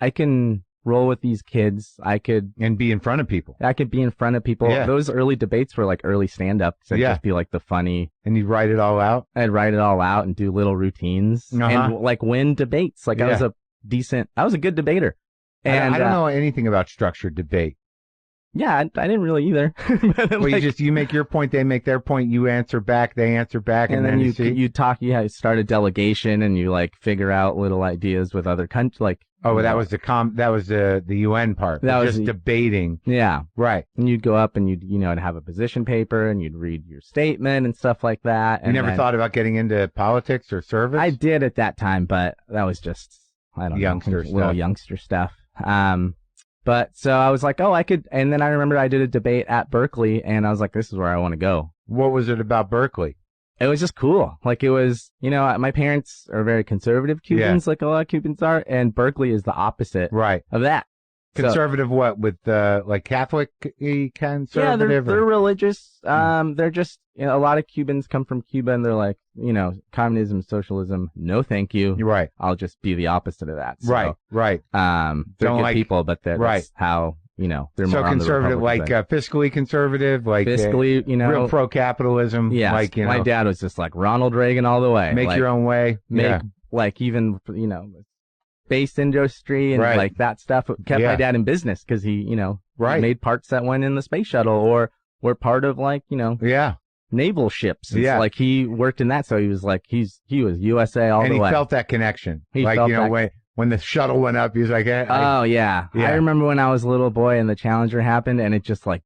can roll with these kids. And be in front of people. I could be in front of people. Yeah. Those early debates were like early stand-ups. It'd just be like the funny. And you'd write it all out? I'd write it all out and do little routines and like win debates. Like I was a good debater. And I don't know anything about structured debate. Yeah, I didn't really either. Well, you make your point, they make their point, you answer back, they answer back, and then you talk. You start a delegation, and you like figure out little ideas with other countries. Like that was the UN part. That was just debating. Yeah, right. And you'd go up and you'd have a position paper, and you'd read your statement and stuff like that. You never thought about getting into politics or service? I did at that time, but that was just little youngster stuff. But so I was like, oh, I could. And then I remember I did a debate at Berkeley, and I was like, this is where I want to go. What was it about Berkeley? It was just cool. Like it was, my parents are very conservative Cubans, like a lot of Cubans are, and Berkeley is the opposite of that. Conservative what? With like Catholic conservative? Yeah, they're religious. They're just, a lot of Cubans come from Cuba, and they're like, communism, socialism, no thank you. Right. I'll just be the opposite of that. So, right. They're good people, but that's how, they're so more on conservative, the like fiscally conservative, like fiscally, real pro-capitalism. Yeah, like, my dad was just like Ronald Reagan all the way. Make your own way. Like even, space industry and like that stuff kept my dad in business because he, made parts that went in the space shuttle or were part of like, naval ships. It's like he worked in that. So he was like, he was USA all the way. And he felt that connection. When the shuttle went up, he was like, oh yeah. I remember when I was a little boy and the Challenger happened, and it just like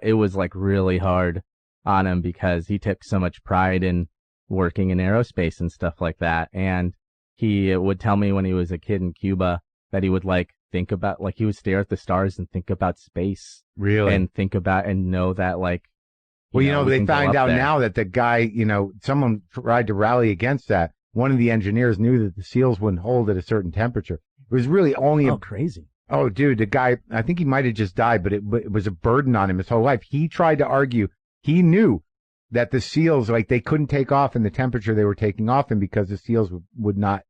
it was like really hard on him because he took so much pride in working in aerospace and stuff like that. And he would tell me when he was a kid in Cuba that he would like think about, like he would stare at the stars and think about space. Really? And think about and know that like, they find out now that the guy, someone tried to rally against that. One of the engineers knew that the seals wouldn't hold at a certain temperature. It was really only crazy. Oh, dude, the guy, I think he might have just died, but it was a burden on him his whole life. He tried to argue. He knew that the seals, like they couldn't take off in the temperature they were taking off in because the seals would not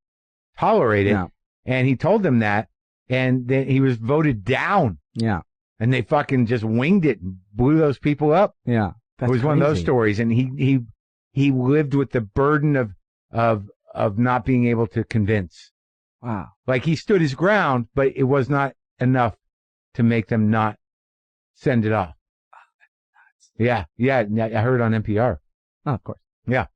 tolerate it. No. And he told them that, and then he was voted down. Yeah. And they fucking just winged it and blew those people up. Yeah. It was one of those stories. And he lived with the burden of not being able to convince. Wow. Like he stood his ground, but it was not enough to make them not send it off. Yeah, I heard it on NPR. Oh, of course. Yeah.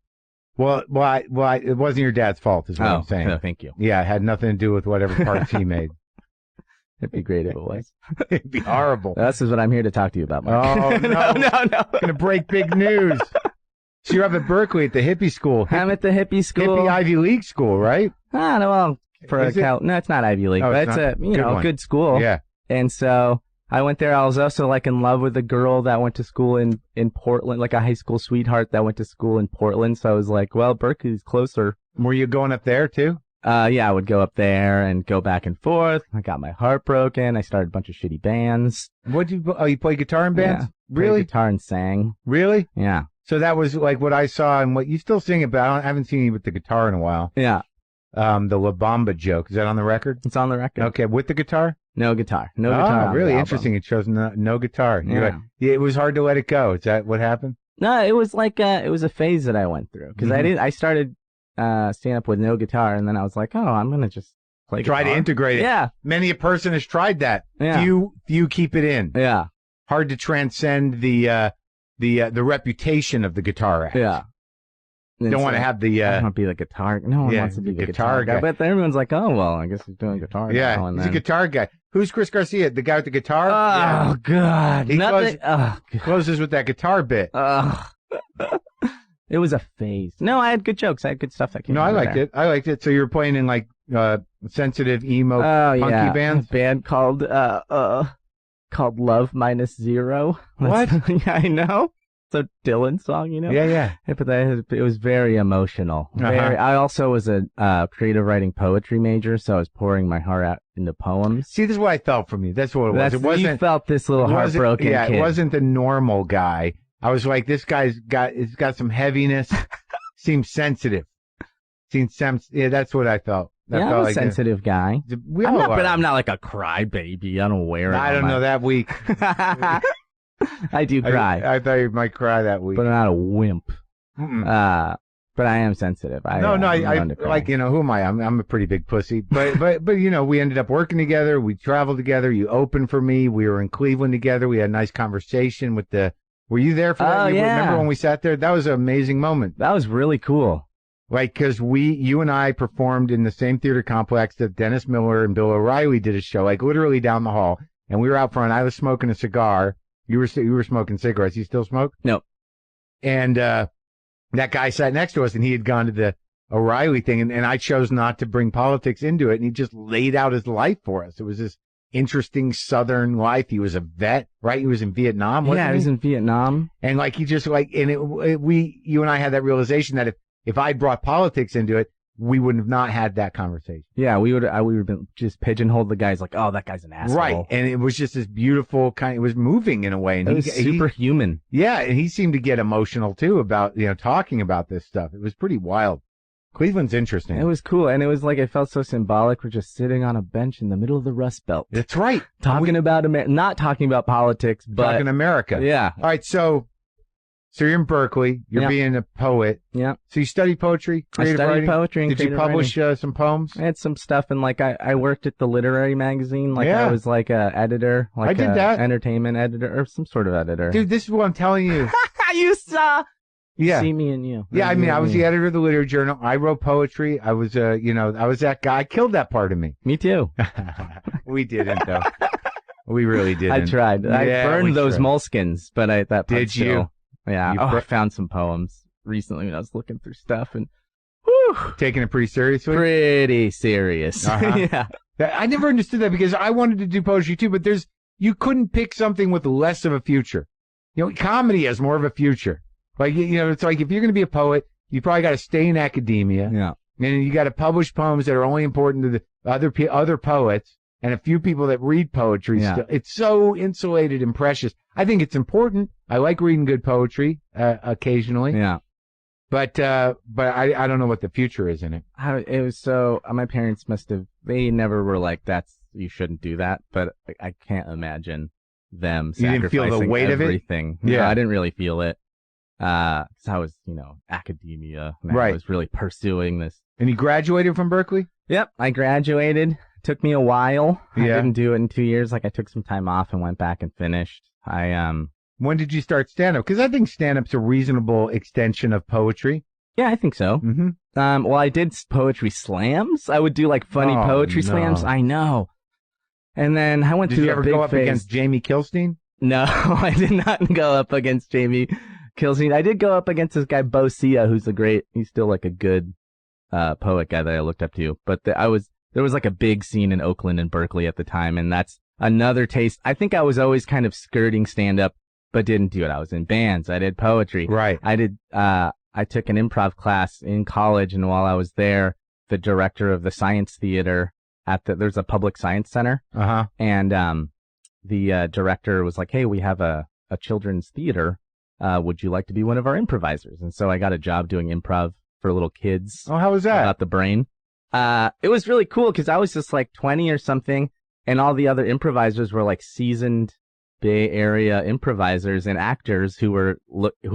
Well, it wasn't your dad's fault, is what I'm saying. No, thank you. Yeah, it had nothing to do with whatever parts he made. It'd be great if it was. It'd be horrible. This is what I'm here to talk to you about, Mark. Oh, no. no. Gonna break big news. So you're up at Berkeley at the hippie school. I'm at the hippie school. Hippie Ivy League school, right? No, well, no, it's not Ivy League, but it's a good school. Yeah. And so I went there. I was also like in love with a girl that went to school in Portland, like a high school sweetheart that went to school in Portland. So I was like, well, Berkeley's closer. Were you going up there too? Yeah, I would go up there and go back and forth. I got my heart broken. I started a bunch of shitty bands. You play guitar in bands? Yeah, really? Played guitar and sang. Really? Yeah. So that was like what I saw and what you still sing it, but I haven't seen you with the guitar in a while. Yeah. The La Bamba joke. Is that on the record? It's on the record. Okay. With the guitar? No guitar. No guitar. Really interesting. It shows no guitar. Yeah. It was hard to let it go. Is that what happened? No, it was like it was a phase that I went through because I started stand up with no guitar and then I was like, oh, I'm gonna just play guitar. Try to integrate it. Yeah. Many a person has tried that. Yeah. Few keep it in. Yeah. Hard to transcend the reputation of the guitar act. Yeah. Don't want to have the. I want to be the guitar. No one wants to be the guitar guy. But everyone's like, oh well, I guess he's doing guitar. Yeah, now and he's then. a guitar guy. Who's Chris Garcia? The guy with the guitar? Oh God! Nothing. Closes with that guitar bit. It was a phase. No, I had good jokes. I had good stuff that came. No, I liked it. I liked it. So you were playing in like sensitive emo punky bands. A band called Love Minus Zero. What? Yeah, I know. It's a Dylan song, you know? Yeah. But it was very emotional. I also was a creative writing poetry major, so I was pouring my heart out into poems. See, this is what I felt from you. That's what it was. It wasn't. You felt this little heartbroken kid. It wasn't the normal guy. I was like, this guy's got some heaviness. Seems sensitive. Yeah, that's what I felt. I'm a sensitive guy. I'm not like a crybaby. I don't wear it. I don't know that week. I do cry. I thought you might cry that week. But I'm not a wimp. But I am sensitive. I like, who am I? I'm a pretty big pussy. But we ended up working together. We traveled together. You opened for me. We were in Cleveland together. We had a nice conversation with were you there for that? Yeah. Remember when we sat there? That was an amazing moment. That was really cool. Like, because you and I performed in the same theater complex that Dennis Miller and Bill O'Reilly did a show, like literally down the hall. And we were out front. I was smoking a cigar. You were smoking cigarettes. You still smoke? No. And that guy sat next to us, and he had gone to the O'Reilly thing, and I chose not to bring politics into it, and he just laid out his life for us. It was this interesting Southern life. He was a vet, right? He was in Vietnam, wasn't he? Yeah, he was in Vietnam. And like he just like, and you and I had that realization that if I brought politics into it, we would have not had that conversation. Yeah, we would have been just pigeonholed the guys like, oh, that guy's an asshole. Right. And it was just this beautiful it was moving in a way. And it was superhuman. Yeah. And he seemed to get emotional too about, talking about this stuff. It was pretty wild. Cleveland's interesting. It was cool. And it was like, it felt so symbolic. We're just sitting on a bench in the middle of the Rust Belt. That's right. Talking about not talking about politics, but talking America. Yeah. All right. So you're in Berkeley. You're being a poet. Yeah. So you study poetry, creative writing? I studied poetry and Did you publish some poems? I had some stuff, and like I worked at the literary magazine. Like I was like a editor. Like I did that. Entertainment editor or some sort of editor. Dude, this is what I'm telling you. You saw. Yeah. See me and you. Yeah, I was the editor of the literary journal. I wrote poetry. I was I was that guy. I killed that part of me. Me too. We didn't though. We really didn't. I tried. I burned those moleskins, but Did you? Yeah. I found some poems recently when I was looking through stuff and whew, taking it pretty seriously? Pretty serious. Yeah. I never understood that because I wanted to do poetry too, but you couldn't pick something with less of a future. Comedy has more of a future. Like, it's like if you're going to be a poet, you probably got to stay in academia. Yeah. And you got to publish poems that are only important to the other poets and a few people that read poetry. Yeah. Still. It's so insulated and precious. I think it's important. I like reading good poetry occasionally. Yeah. But I don't know what the future is in it. It was so, my parents they never were like, you shouldn't do that. But I can't imagine them sacrificing you didn't feel the weight everything. Of it? Yeah. No, I didn't really feel it. 'Cause I was, academia. And right. I was really pursuing this. And you graduated from Berkeley? Yep. I graduated. Took me a while. I didn't do it in 2 years. Like I took some time off and went back and finished. When did you start stand-up? Because I think stand-up's a reasonable extension of poetry. Yeah, I think so. Mm-hmm. Well, I did poetry slams. I would do like funny poetry slams. I know. And then I went through a big phase. Did you ever go up against Jamie Kilstein? No, I did not go up against Jamie Kilstein. I did go up against this guy, Garcia, who's he's still like a good poet guy that I looked up to. But there was like a big scene in Oakland and Berkeley at the time, and that's another taste. I think I was always kind of skirting stand-up, but didn't do it. I was in bands. I did poetry. Right. I took an improv class in college, and while I was there, the director of the science theater there's a public science center. Uh-huh. And the director was like, hey, we have a children's theater. Would you like to be one of our improvisers? And so I got a job doing improv for little kids. Oh, how was that? About the brain. It was really cool because I was just like 20 or something, and all the other improvisers were like seasoned Bay Area improvisers and actors who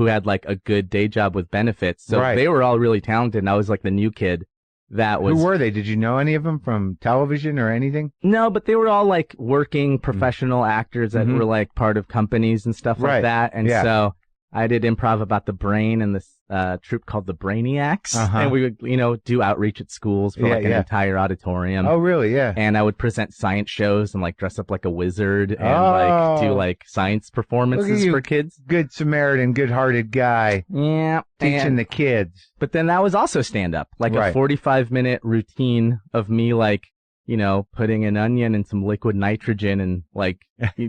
had like a good day job with benefits. So they were all really talented, and I was like the new kid. Who were they? Did you know any of them from television or anything? No, but they were all like working professional actors that were like part of companies and stuff like that. And so I did improv about the brain and this troupe called the Brainiacs. And we would, do outreach at schools for like an entire auditorium. Oh, really? Yeah. And I would present science shows and like dress up like a wizard and like do like science performances for kids. Good Samaritan, good-hearted guy. Yeah. Teaching the kids. But then that was also stand-up, like a 45-minute routine of me like, putting an onion and some liquid nitrogen and like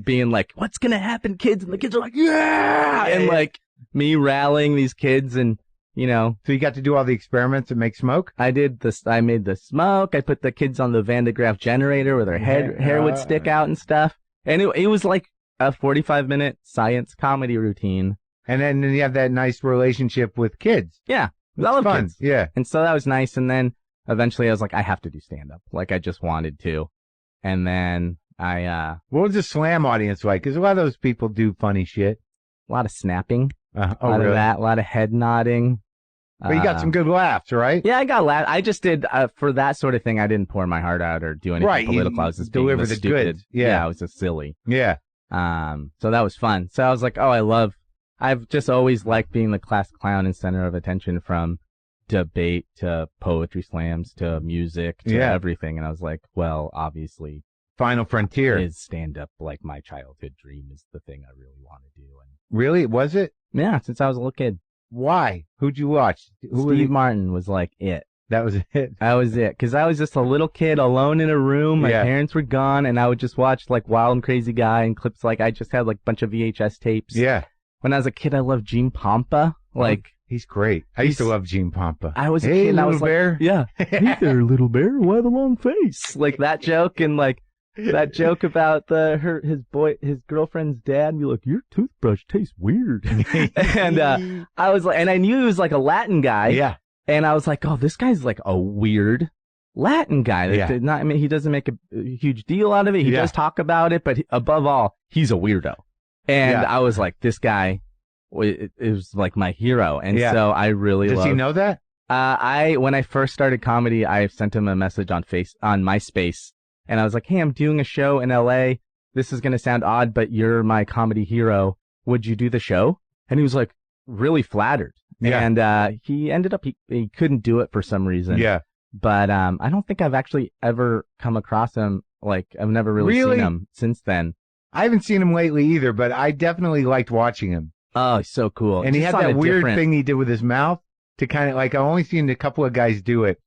being like, what's going to happen, kids? And the kids are like, yeah! And like me rallying these kids and, So you got to do all the experiments and make smoke? I made the smoke. I put the kids on the Van de Graaff generator where their hair would stick out and stuff. And it was like a 45-minute science comedy routine. And then you have that nice relationship with kids. Yeah. I love fun. Kids. Yeah. And so that was nice. And then eventually I was like, I have to do stand-up. Like I just wanted to. And then what was the slam audience like? Because a lot of those people do funny shit. A lot of snapping. A lot of that. A lot of head nodding. But you got some good laughs, right? Yeah, I got laughs. I just did, for that sort of thing, I didn't pour my heart out or do anything political. I was just deliver the stupid. goods. Yeah. I was just silly. Yeah. So that was fun. So I was like, I've just always liked being the class clown and center of attention, from debate to poetry slams to music to everything. And I was like, well, obviously, Final Frontier is stand-up. Like my childhood dream is the thing I really want to do. And really, was it? Yeah, since I was a little kid. Why? Who'd you watch? Steve Martin was like it. That was it. That was it. Because I was just a little kid alone in a room. My parents were gone, and I would just watch like Wild and Crazy Guy and clips. Like I just had like a bunch of VHS tapes. Yeah. When I was a kid, I loved Gene Pompa. Like he's great. I used to love Gene Pompa. I was a kid. And I was bear. Like, yeah. Hey there, little bear. Why the long face? Like that joke, and like that joke about his girlfriend's dad, and be like, your toothbrush tastes weird. And I was like, and I knew he was like a Latin guy. Yeah. And I was like, oh, this guy's like a weird Latin guy. He doesn't make a huge deal out of it. He does talk about it, but above all, he's a weirdo. And I was like, this guy is like my hero. And so I really Does he know that? When I first started comedy, I sent him a message on MySpace. And I was like, hey, I'm doing a show in LA. This is going to sound odd, but you're my comedy hero. Would you do the show? And he was like really flattered. Yeah. And he ended up, he couldn't do it for some reason. Yeah. But I don't think I've actually ever come across him. Like, I've never really seen him since then. I haven't seen him lately either, but I definitely liked watching him. Oh, he's so cool. And he had that weird thing he did with his mouth to kind of like, I've only seen a couple of guys do it.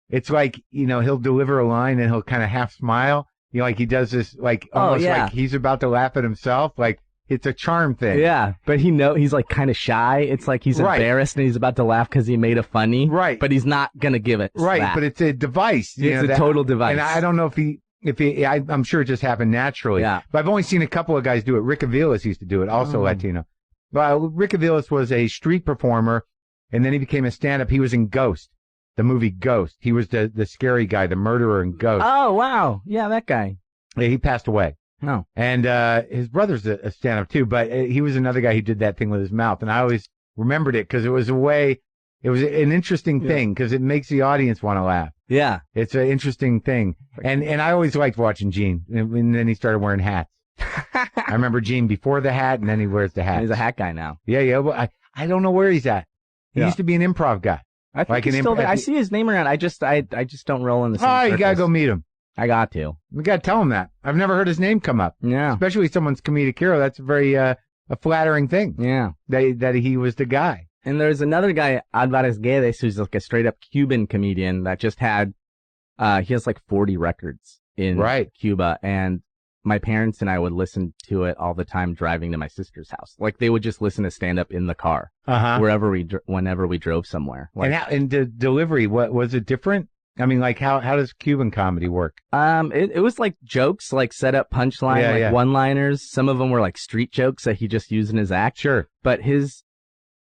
It's like, he'll deliver a line and he'll kind of half smile. Like he does this, like almost like he's about to laugh at himself. Like it's a charm thing. Yeah, but he's like kind of shy. It's like he's embarrassed and he's about to laugh because he made a funny. Right. But he's not gonna give it. Right. That. But it's a device. It's a total device. And I don't know I'm sure it just happened naturally. Yeah. But I've only seen a couple of guys do it. Rick Aviles used to do it, also Latino. Well, Rick Aviles was a street performer, and then he became a stand-up. He was in Ghost. The movie Ghost. He was the scary guy, the murderer in Ghost. Oh, wow. Yeah, that guy. Yeah, he passed away. No. And his brother's a stand-up too, but he was another guy who did that thing with his mouth. And I always remembered it because it was an interesting thing because it makes the audience want to laugh. Yeah. It's an interesting thing. And I always liked watching Gene. And then he started wearing hats. I remember Gene before the hat, and then he wears the hat. He's a hat guy now. Yeah. Well, I don't know where he's at. He used to be an improv guy. I think he's still there. I see his name around. I just don't roll in the same circles. You gotta go meet him. I got to. We gotta tell him that. I've never heard his name come up. Yeah. Especially someone's comedic hero. That's a very a flattering thing. Yeah. That he was the guy. And there's another guy, Alvarez Guedes, who's like a straight up Cuban comedian that just had he has like 40 records in Cuba, and my parents and I would listen to it all the time driving to my sister's house. Like they would just listen to stand up in the car whenever we drove somewhere. Like, and the delivery, what was it different? I mean, like how does Cuban comedy work? It was like jokes, like set up punchline, one-liners. Some of them were like street jokes that he just used in his act. Sure. But his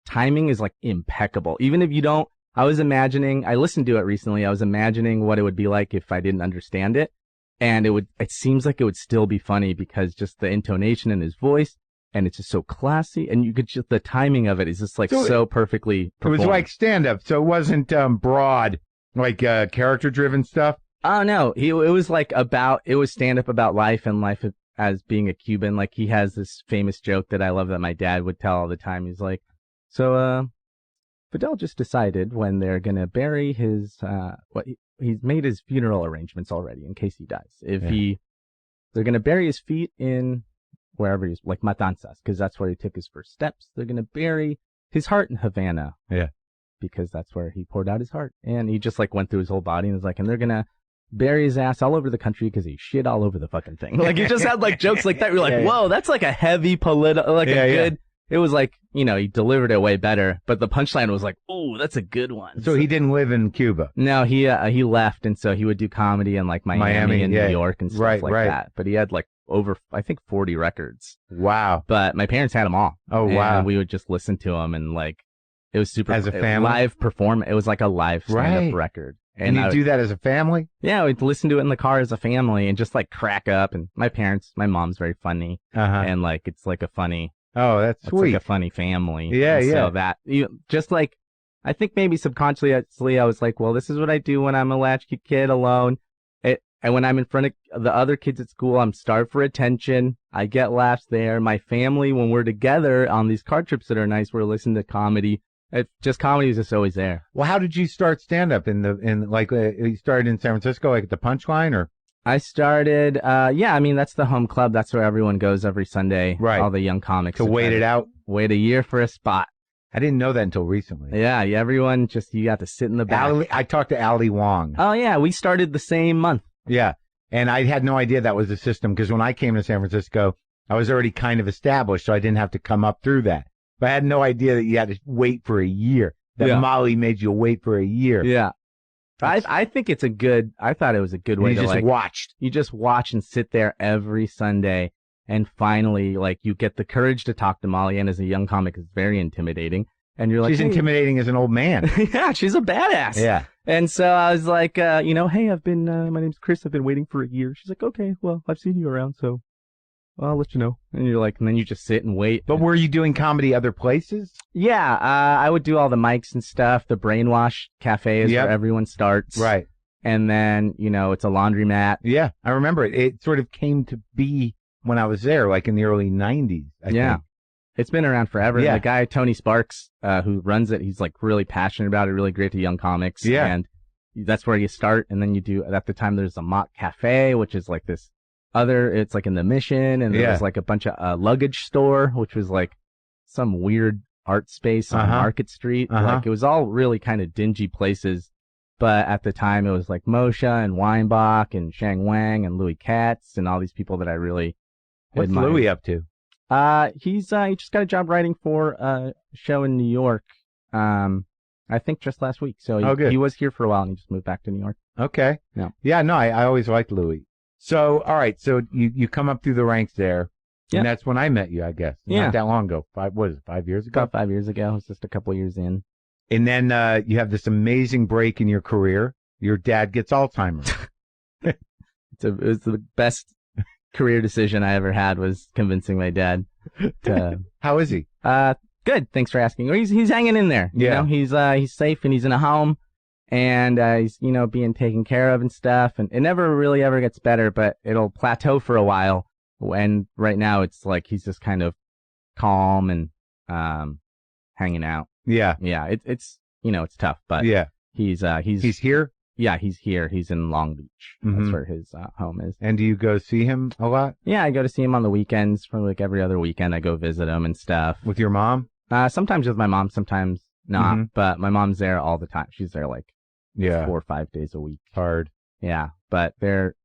timing is like impeccable. Even if you don't, I listened to it recently. I was imagining what it would be like if I didn't understand it. And it seems like it would still be funny because just the intonation in his voice, and it's just so classy, and you could just, the timing of it is just like so perfectly performed. It was like stand-up, so it wasn't broad, like character-driven stuff? Oh, no. It was like it was stand-up about life and life as being a Cuban. Like he has this famous joke that I love that my dad would tell all the time. He's like, so Fidel just decided when they're going to bury his, he's made his funeral arrangements already in case he dies. They're going to bury his feet in wherever he's, like Matanzas, because that's where he took his first steps. They're going to bury his heart in Havana. Yeah. Because that's where he poured out his heart. And he just like went through his whole body and was like, and they're going to bury his ass all over the country because he shit all over the fucking thing. Like he just had like jokes like that. You're like, whoa, that's like a heavy political, like a good. It was like, he delivered it way better, but the punchline was like, oh, that's a good one. So he didn't live in Cuba? No, he left, and so he would do comedy in like Miami and New York and stuff like that. But he had like over, I think, 40 records. Wow. But my parents had them all. Oh, wow. And we would just listen to them, and like, it was super. As a family? Live performance. It was like a live stand-up record. And you do that as a family? Yeah, we'd listen to it in the car as a family and just like crack up. And my mom's very funny. And like, it's like a funny. Oh, that's sweet. It's like a funny family. Yeah, and so that, just like, I think maybe subconsciously I was like, well, this is what I do when I'm a latchkey kid alone. And when I'm in front of the other kids at school, I'm starved for attention. I get laughs there. My family, when we're together on these car trips that are nice, we're listening to comedy. Comedy is just always there. Well, how did you start stand-up you started in San Francisco, like at the Punchline, or? I started, that's the home club. That's where everyone goes every Sunday. Right. All the young comics. To wait it out? Wait a year for a spot. I didn't know that until recently. Yeah, everyone you got to sit in the back. I talked to Ali Wong. Oh, yeah, we started the same month. Yeah, and I had no idea that was the system, because when I came to San Francisco, I was already kind of established, so I didn't have to come up through that. But I had no idea that you had to wait for a year, that Molly made you wait for a year. Yeah. I think I thought it was a good way to you just watch and sit there every Sunday, and finally, like, you get the courage to talk to Molly, and as a young comic, it's very intimidating. And you're like, she's intimidating as an old man. Yeah, she's a badass. Yeah. And so I was like, hey, I've been, my name's Chris. I've been waiting for a year. She's like, okay, well, I've seen you around, so I'll let you know. And you're like, and then you just sit and wait. But were you doing comedy other places? Yeah, I would do all the mics and stuff. The Brainwash Cafe is where everyone starts. Right. And then, it's a laundromat. Yeah, I remember it. It sort of came to be when I was there, like in the early 90s, I think. It's been around forever. Yeah. The guy, Tony Sparks, who runs it, he's like really passionate about it, really great to young comics. Yeah. And that's where you start. And then you do, at the time, there's a mock cafe, which is like this it's like in the Mission, and there was like a bunch of luggage store, which was like some weird art space on Market Street. Like it was all really kind of dingy places, but at the time it was like Moshe and Weinbach and Shang Wang and Louis Katz and all these people that I really admired. What's Louis up to? He just got a job writing for a show in New York. I think just last week. So he was here for a while and he just moved back to New York. Okay. Yeah. No, I always liked Louis. So, all right. So you come up through the ranks there. Yeah. And that's when I met you, I guess. Yeah. Not that long ago. 5 years ago? About 5 years ago. It was just a couple of years in. And then you have this amazing break in your career. Your dad gets Alzheimer's. It was the best career decision I ever had, was convincing my dad to... How is he? Good. Thanks for asking. He's hanging in there. You know? He's safe and he's in a home. and he's, being taken care of and stuff. And it never really ever gets better, but it'll plateau for a while. And right now it's like he's just kind of calm and hanging out. Yeah. Yeah. It's it's tough, but yeah. He's here? Yeah, he's here. He's in Long Beach. That's where his home is. And do you go see him a lot? Yeah, I go to see him on the weekends. For like every other weekend, I go visit him and stuff. With your mom? Sometimes with my mom, sometimes not. But my mom's there all the time. She's there like 4 or 5 days a week. Hard. Yeah, but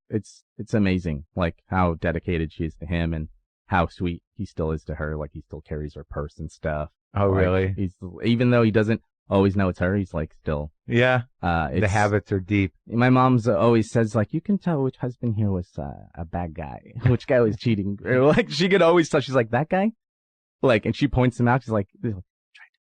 it's amazing, like how dedicated she is to him and how sweet he still is to her. Like he still carries her purse and stuff. Oh, like, really? Even though he doesn't always know it's her, he's like still. Yeah. The habits are deep. My mom's always says like, you can tell which husband here was a bad guy, which guy was cheating. Like she could always tell. She's like, that guy, like, and she points him out. She's like trying to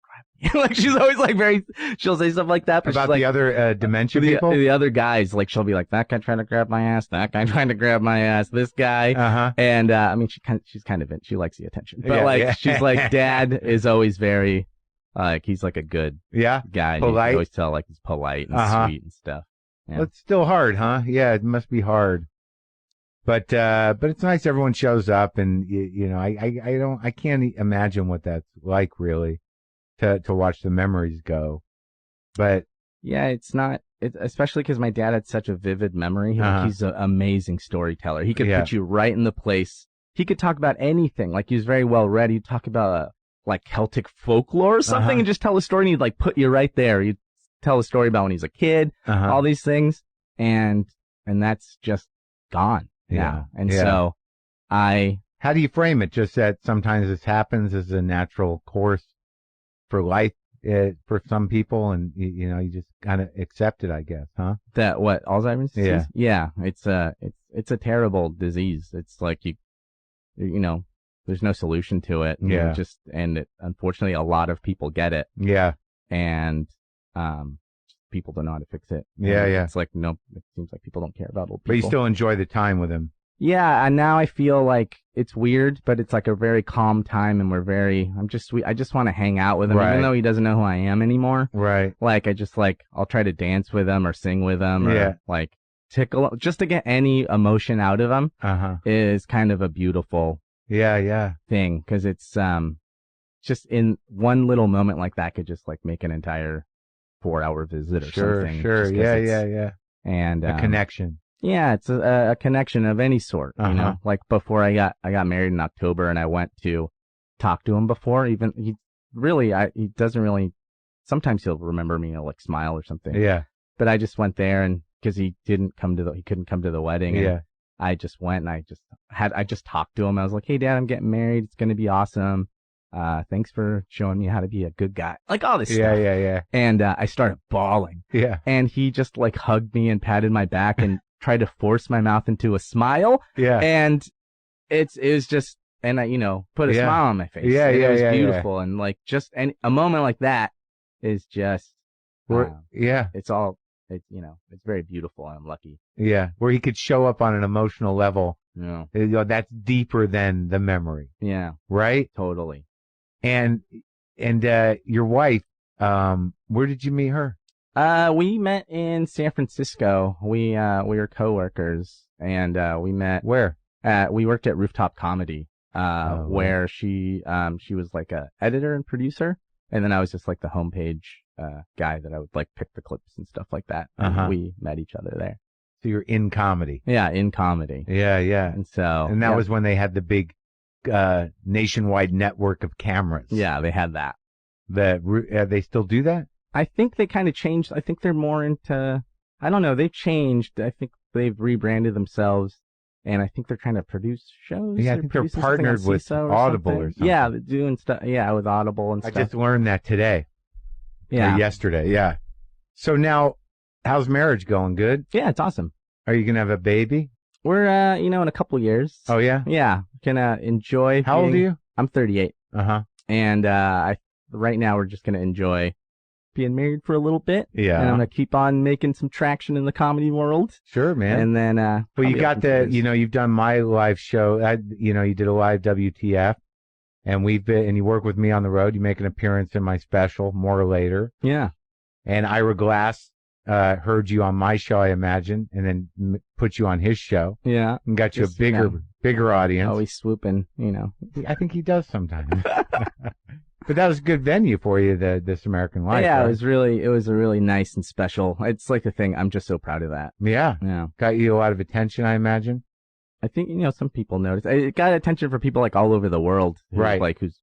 grab me. Like she's always like she'll say stuff like that. But about like, the other dementia people, the other guys, like she'll be like, that guy trying to grab my ass, that guy trying to grab my ass, this guy. And I mean, she likes the attention, but she's like, Dad is always very. Like he's like a good guy. And you can always tell like he's polite and sweet and stuff. Yeah. Well, it's still hard, huh? Yeah, it must be hard. But it's nice everyone shows up, and I can't imagine what that's like really, to watch the memories go. But yeah, it's not. Especially because my dad had such a vivid memory. He's an amazing storyteller. He could put you right in the place. He could talk about anything. Like he was very well read. He'd talk about like Celtic folklore or something and just tell a story, and he'd like put you right there. He'd tell a story about when he's a kid, all these things, and that's just gone now. And so how do you frame it? Just that sometimes this happens as a natural course for life for some people, and you just kind of accept it, I guess, huh? That what, Alzheimer's disease? Yeah, it's a terrible disease. It's like there's no solution to it. And unfortunately, a lot of people get it. Yeah. And people don't know how to fix it. Yeah. It's like, no, it seems like people don't care about old people. But you still enjoy the time with him. Yeah, and now I feel like it's weird, but it's like a very calm time, and I'm just sweet. I just want to hang out with him, even though he doesn't know who I am anymore. Right. Like, I'll try to dance with him or sing with him or like tickle, just to get any emotion out of him is kind of a beautiful thing, because it's just in one little moment like that could just like make an entire 4-hour visit or something. Sure. Yeah. And a connection. Yeah, it's a connection of any sort. Like before I got married in October, and I went to talk to him before. Even he doesn't really. Sometimes he'll remember me, he'll like smile or something. Yeah. But I just went there, and because he couldn't come to the wedding. Yeah. I just went, and I just talked to him. I was like, hey, Dad, I'm getting married. It's going to be awesome. Thanks for showing me how to be a good guy. Like all this stuff. Yeah. And I started bawling. Yeah. And he just like hugged me and patted my back and tried to force my mouth into a smile. Yeah. And it was just, and I, put a smile on my face. Yeah. It was beautiful. And like just a moment like that is just, it's all. It's very beautiful, and I'm lucky. Yeah, where he could show up on an emotional level. Yeah, that's deeper than the memory. Yeah, right. Totally. And your wife, where did you meet her? We met in San Francisco. We were coworkers, and we met where? We worked at Rooftop Comedy, where she was like a editor and producer, and then I was just like the homepage guy that I would like pick the clips and stuff like that. And we met each other there. So you're in comedy. Yeah, in comedy. Yeah. And that was when they had the big nationwide network of cameras. Yeah, they had that. They still do that? I think they kind of changed. I think they're more into, I don't know, they've changed. I think they've rebranded themselves, and I think they're trying to produce shows. Yeah, I think they're partnered with Audible or something. Yeah, they're doing stuff. Yeah, with Audible and stuff. I just learned that today. Yeah. Or yesterday, yeah. So now, how's marriage going? Good? Yeah, it's awesome. Are you going to have a baby? We're, in a couple years. Oh, yeah? Yeah. Gonna enjoy. How old are you? I'm 38. And right now, we're just going to enjoy being married for a little bit. Yeah. And I'm going to keep on making some traction in the comedy world. Sure, man. And then, well, you got you've done my live show. You did a live WTF. And you work with me on the road. You make an appearance in my special, More Later. Yeah. And Ira Glass heard you on my show, I imagine, and then put you on his show. Yeah. And got you a bigger audience. Always swooping, I think he does sometimes. But that was a good venue for you, This American Life. Yeah, right? it was a really nice and special. It's like a thing. I'm just so proud of that. Yeah. Yeah. Got you a lot of attention, I imagine. I think, some people notice. It got attention for people like all over the world. Whose,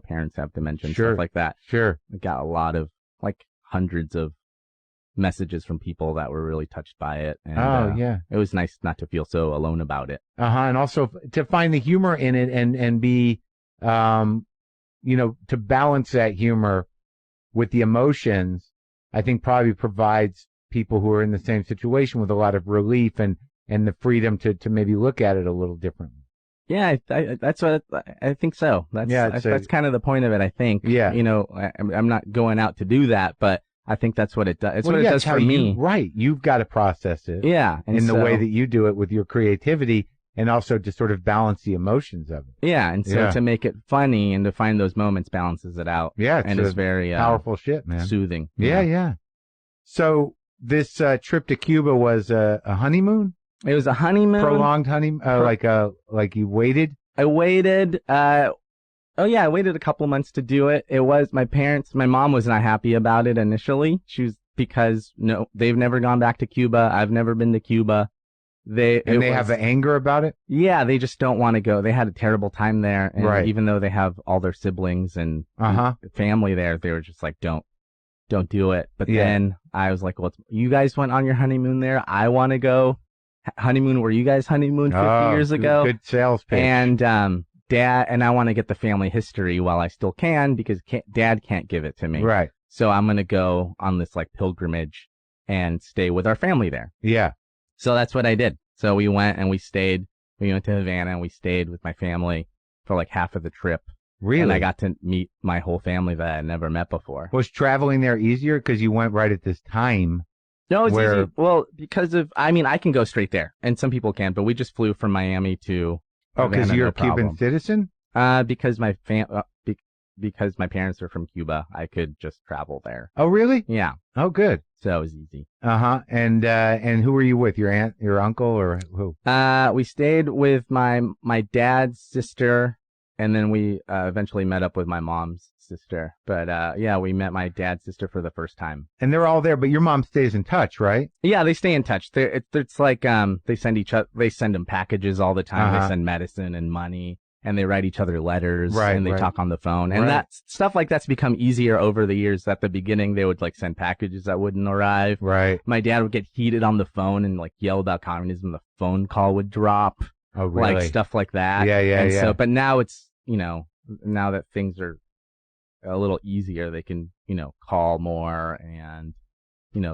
parents have dementia and stuff like that. Sure. It got a lot of, hundreds of messages from people that were really touched by it. And, yeah. It was nice not to feel so alone about it. And also to find the humor in it and be, to balance that humor with the emotions, I think probably provides people who are in the same situation with a lot of relief and the freedom to maybe look at it a little differently. Yeah, that's what I think so. That's kind of the point of it, I think. Yeah. I'm not going out to do that, but I think that's what it does. It's what it does for me. Right. You've got to process it. Yeah. In the way that you do it with your creativity and also to sort of balance the emotions of it. Yeah. And so to make it funny and to find those moments balances it out. Yeah. It's very powerful shit, man. Soothing. Yeah. So this trip to Cuba was a honeymoon? It was a honeymoon. Prolonged honeymoon? Like you waited? I waited. I waited a couple months to do it. It was my mom was not happy about it initially. She was, because they've never gone back to Cuba. I've never been to Cuba. They have anger about it? Yeah, they just don't want to go. They had a terrible time there. And even though they have all their siblings and family there, they were just like, don't do it. But then I was like, well, you guys went on your honeymoon there. I want to go honeymoon where you guys honeymooned 50 years ago. Good sales pitch. And Dad, and I want to get the family history while I still can, because Dad can't give it to me. Right. So I'm going to go on this pilgrimage and stay with our family there. Yeah. So that's what I did. So we went and we stayed. We went to Havana and we stayed with my family for half of the trip. Really? And I got to meet my whole family that I had never met before. Was traveling there easier because you went right at this time? No, it's easy. Well, because I can go straight there, and some people can, but we just flew from Miami to Havana. Because you're a Cuban citizen? Because because my parents are from Cuba, I could just travel there. Oh, really? Yeah. Oh, good. So it was easy. And who were you with? Your aunt, your uncle, or who? We stayed with my dad's sister, and then we eventually met up with my mom's sister. But we met my dad's sister for the first time. And they're all there, but your mom stays in touch, right? Yeah, they stay in touch. It's like they send them packages all the time. They send medicine and money. And they write each other letters, and they talk on the phone. And that stuff like that's become easier over the years. At the beginning, they would send packages that wouldn't arrive. Right. My dad would get heated on the phone and yell about communism. The phone call would drop. Oh, really? Stuff like that. Yeah. So, but now it's, now that things are a little easier, they can, call more and,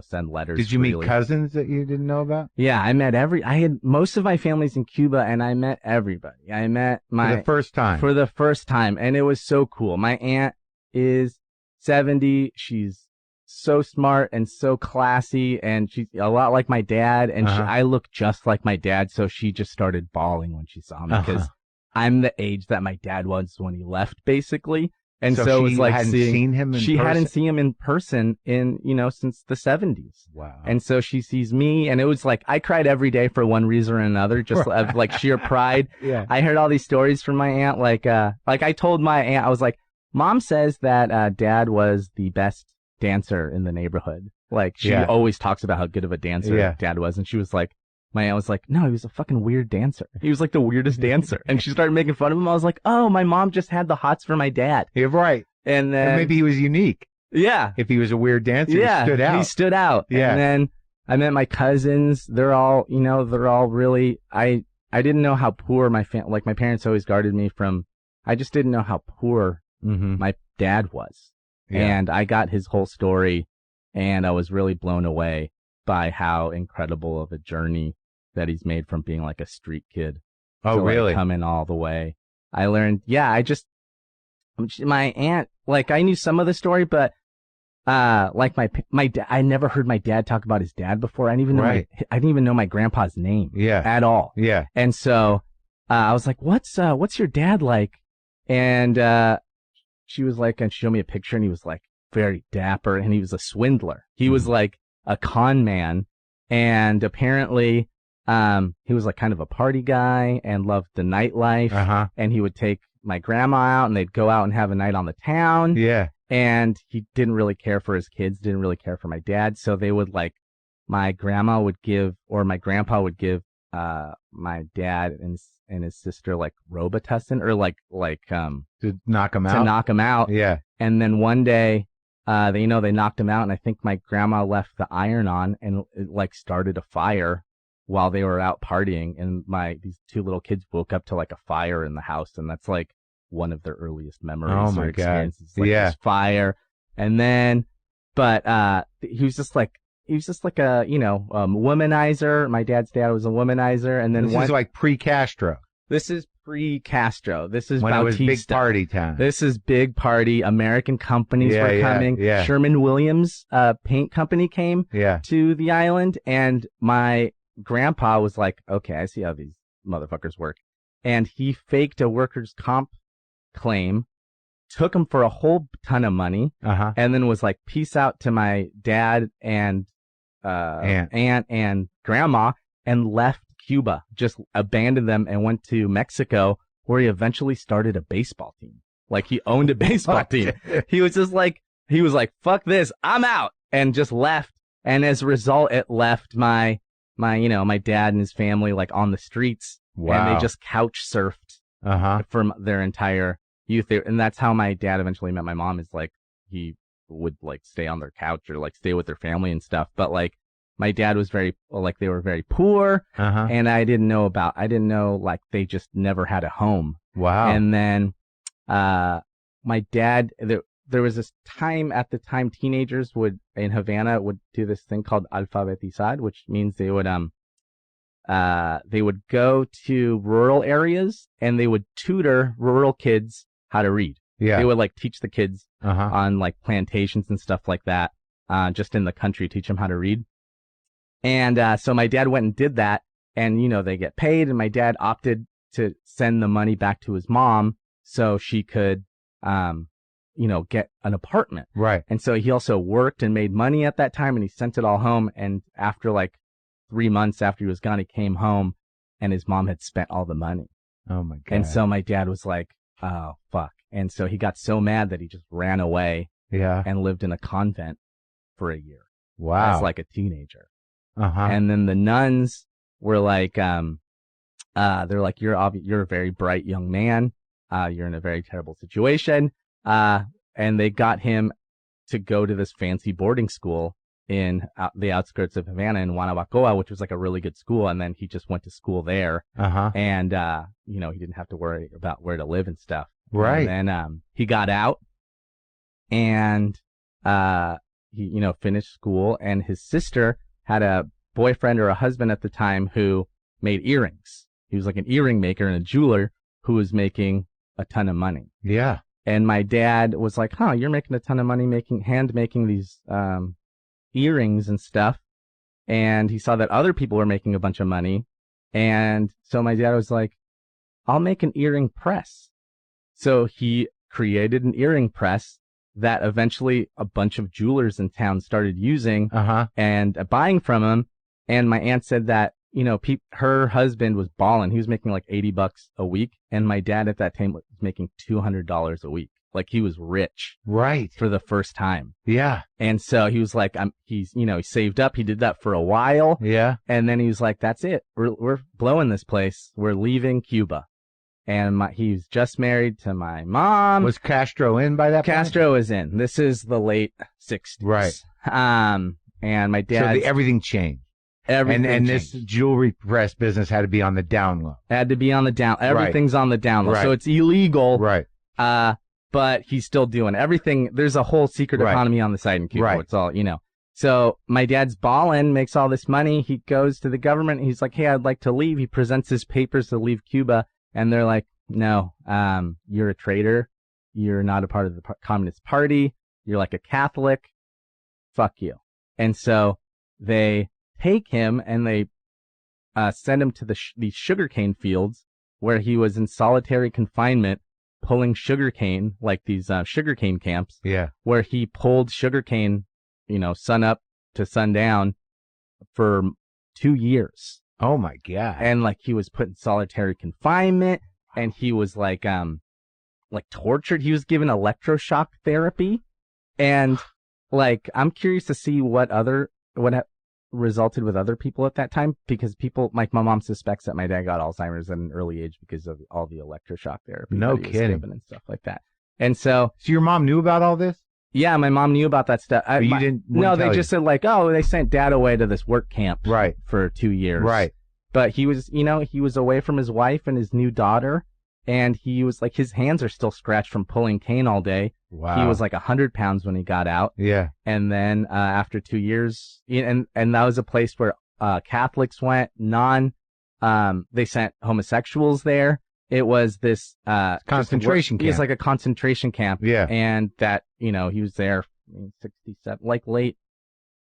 send letters. Did you meet cousins that you didn't know about? Yeah, I had most of my family's in Cuba, and I met everybody. I met for the first time. And it was so cool. My aunt is 70. She's so smart and so classy, and she's a lot like my dad, and I look just like my dad, so she just started bawling when she saw me, because I'm the age that my dad was when he left, basically. And so it was seen him in person? She hadn't seen him in person since the 70s. Wow. And so she sees me, and it was I cried every day for one reason or another, just sheer pride. Yeah. I heard all these stories from my aunt. I told my aunt, I was like, Mom says that Dad was the best dancer in the neighborhood. She always talks about how good of a dancer Dad was. And she was like, my aunt was like, no, he was a fucking weird dancer. He was the weirdest dancer. And she started making fun of him. I was like, oh, my mom just had the hots for my dad. You're right. And then maybe he was unique. Yeah. If he was a weird dancer, he stood out. He stood out. Yeah. And then I met my cousins. They're all really, I didn't know how poor my parents always guarded me from, I just didn't know how poor my dad was. Yeah. And I got his whole story, and I was really blown away by how incredible of a journey that he's made from being a street kid. Oh, really? Coming all the way. I learned, my aunt, I knew some of the story, but, my dad, I never heard my dad talk about his dad before. I didn't even know my grandpa's name. Yeah. At all. Yeah. And so, I was like, what's your dad like? And, she was and she showed me a picture, and he was very dapper, and he was a swindler. He was a con man, and apparently he was like kind of a party guy and loved the nightlife, and he would take my grandma out and they'd go out and have a night on the town. Yeah. And he didn't really care for his kids, didn't really care for my dad, so they would like, my grandma would give, or my grandpa would give my dad and his sister like Robitussin, or like to knock him out. To knock him out. Yeah. And then one day, they knocked him out, and I think my grandma left the iron on, and it like started a fire while they were out partying, and these two little kids woke up to like a fire in the house, and that's like one of their earliest memories or experiences. Like this fire. And then, but he was just like a womanizer. My dad's dad was a womanizer, and then this is like pre-Castro. This is pre-Castro. This is when Bautista. It was big party time. This is big party. American companies were coming. Yeah. Sherman-Williams paint company came to the island, and my grandpa was like, okay, I see how these motherfuckers work. And he faked a workers' comp claim, took him for a whole ton of money, and then was like, peace out to my dad and aunt and grandma, and left Cuba, just abandoned them and went to Mexico, where he eventually started a baseball team. Like, he owned a baseball team. He was just like, fuck this, I'm out, and just left. And as a result, it left my dad and his family like on the streets. Wow. And they just couch surfed for their entire youth. And that's how my dad eventually met my mom, is like, he would like stay on their couch or like stay with their family and stuff. But like, my dad was they were very poor, and I didn't know like they just never had a home. Wow. And then my dad, there was this time at the time teenagers in Havana would do this thing called alfabetizar, which means they would go to rural areas and they would tutor rural kids how to read. Yeah. They would like teach the kids on like plantations and stuff like that, just in the country, teach them how to read. And so my dad went and did that, and they get paid, and my dad opted to send the money back to his mom so she could get an apartment. Right. And so he also worked and made money at that time, and he sent it all home. And after like 3 months after he was gone, he came home and his mom had spent all the money. Oh my God. And so my dad was like, oh, fuck. And so he got so mad that he just ran away and lived in a convent for a year. Wow. As like a teenager. And then the nuns were like, they're like, you're a very bright young man. You're in a very terrible situation. And they got him to go to this fancy boarding school in the outskirts of Havana in Guanabacoa, which was like a really good school. And then he just went to school there. And, he didn't have to worry about where to live and stuff. Right. And then, he got out and, he, finished school, and his sister had a boyfriend or a husband at the time who made earrings. He was like an earring maker and a jeweler who was making a ton of money. Yeah. And my dad was like, you're making a ton of money hand making these earrings and stuff. And he saw that other people were making a bunch of money. And so my dad was like, I'll make an earring press. So he created an earring press that eventually a bunch of jewelers in town started using and buying from him. And my aunt said that, her husband was balling. He was making like $80 a week. And my dad at that time was making $200 a week. Like, he was rich. Right. For the first time. Yeah. And so he was like, he saved up. He did that for a while. Yeah. And then he was like, that's it. We're blowing this place. We're leaving Cuba. And he's just married to my mom. Was Castro in by that point? Castro is in. This is the late 60s. Right. And my dad. So everything changed. Everything and changed. This jewelry press business had to be on the down low. Had to be on the down. Everything's on the down low. Right. So it's illegal. Right. But he's still doing everything. There's a whole secret economy on the side in Cuba. Right. It's all, So my dad's balling, makes all this money. He goes to the government. He's like, hey, I'd like to leave. He presents his papers to leave Cuba. And they're like, no, you're a traitor. You're not a part of the Communist Party. You're like a Catholic. Fuck you. And so they take him and they send him to these sugarcane fields where he was in solitary confinement pulling sugarcane, like these sugarcane camps. Yeah. Where he pulled sugarcane, sun up to sundown for 2 years. Oh my God. And like he was put in solitary confinement and he was like tortured. He was given electroshock therapy. And like, I'm curious to see what resulted with other people at that time, because people, like my mom suspects that my dad got Alzheimer's at an early age because of all the electroshock therapy. No kidding. And stuff like that. And so your mom knew about all this? Yeah, my mom knew about that stuff. You didn't? No, they just said like, oh, they sent dad away to this work camp for 2 years. Right. But he was, he was away from his wife and his new daughter. And he was like, his hands are still scratched from pulling cane all day. Wow. He was like 100 pounds when he got out. Yeah. And then after 2 years, and that was a place where Catholics went, they sent homosexuals there. It was this concentration camp. It's like a concentration camp. Yeah. And that, he was there 67, like late.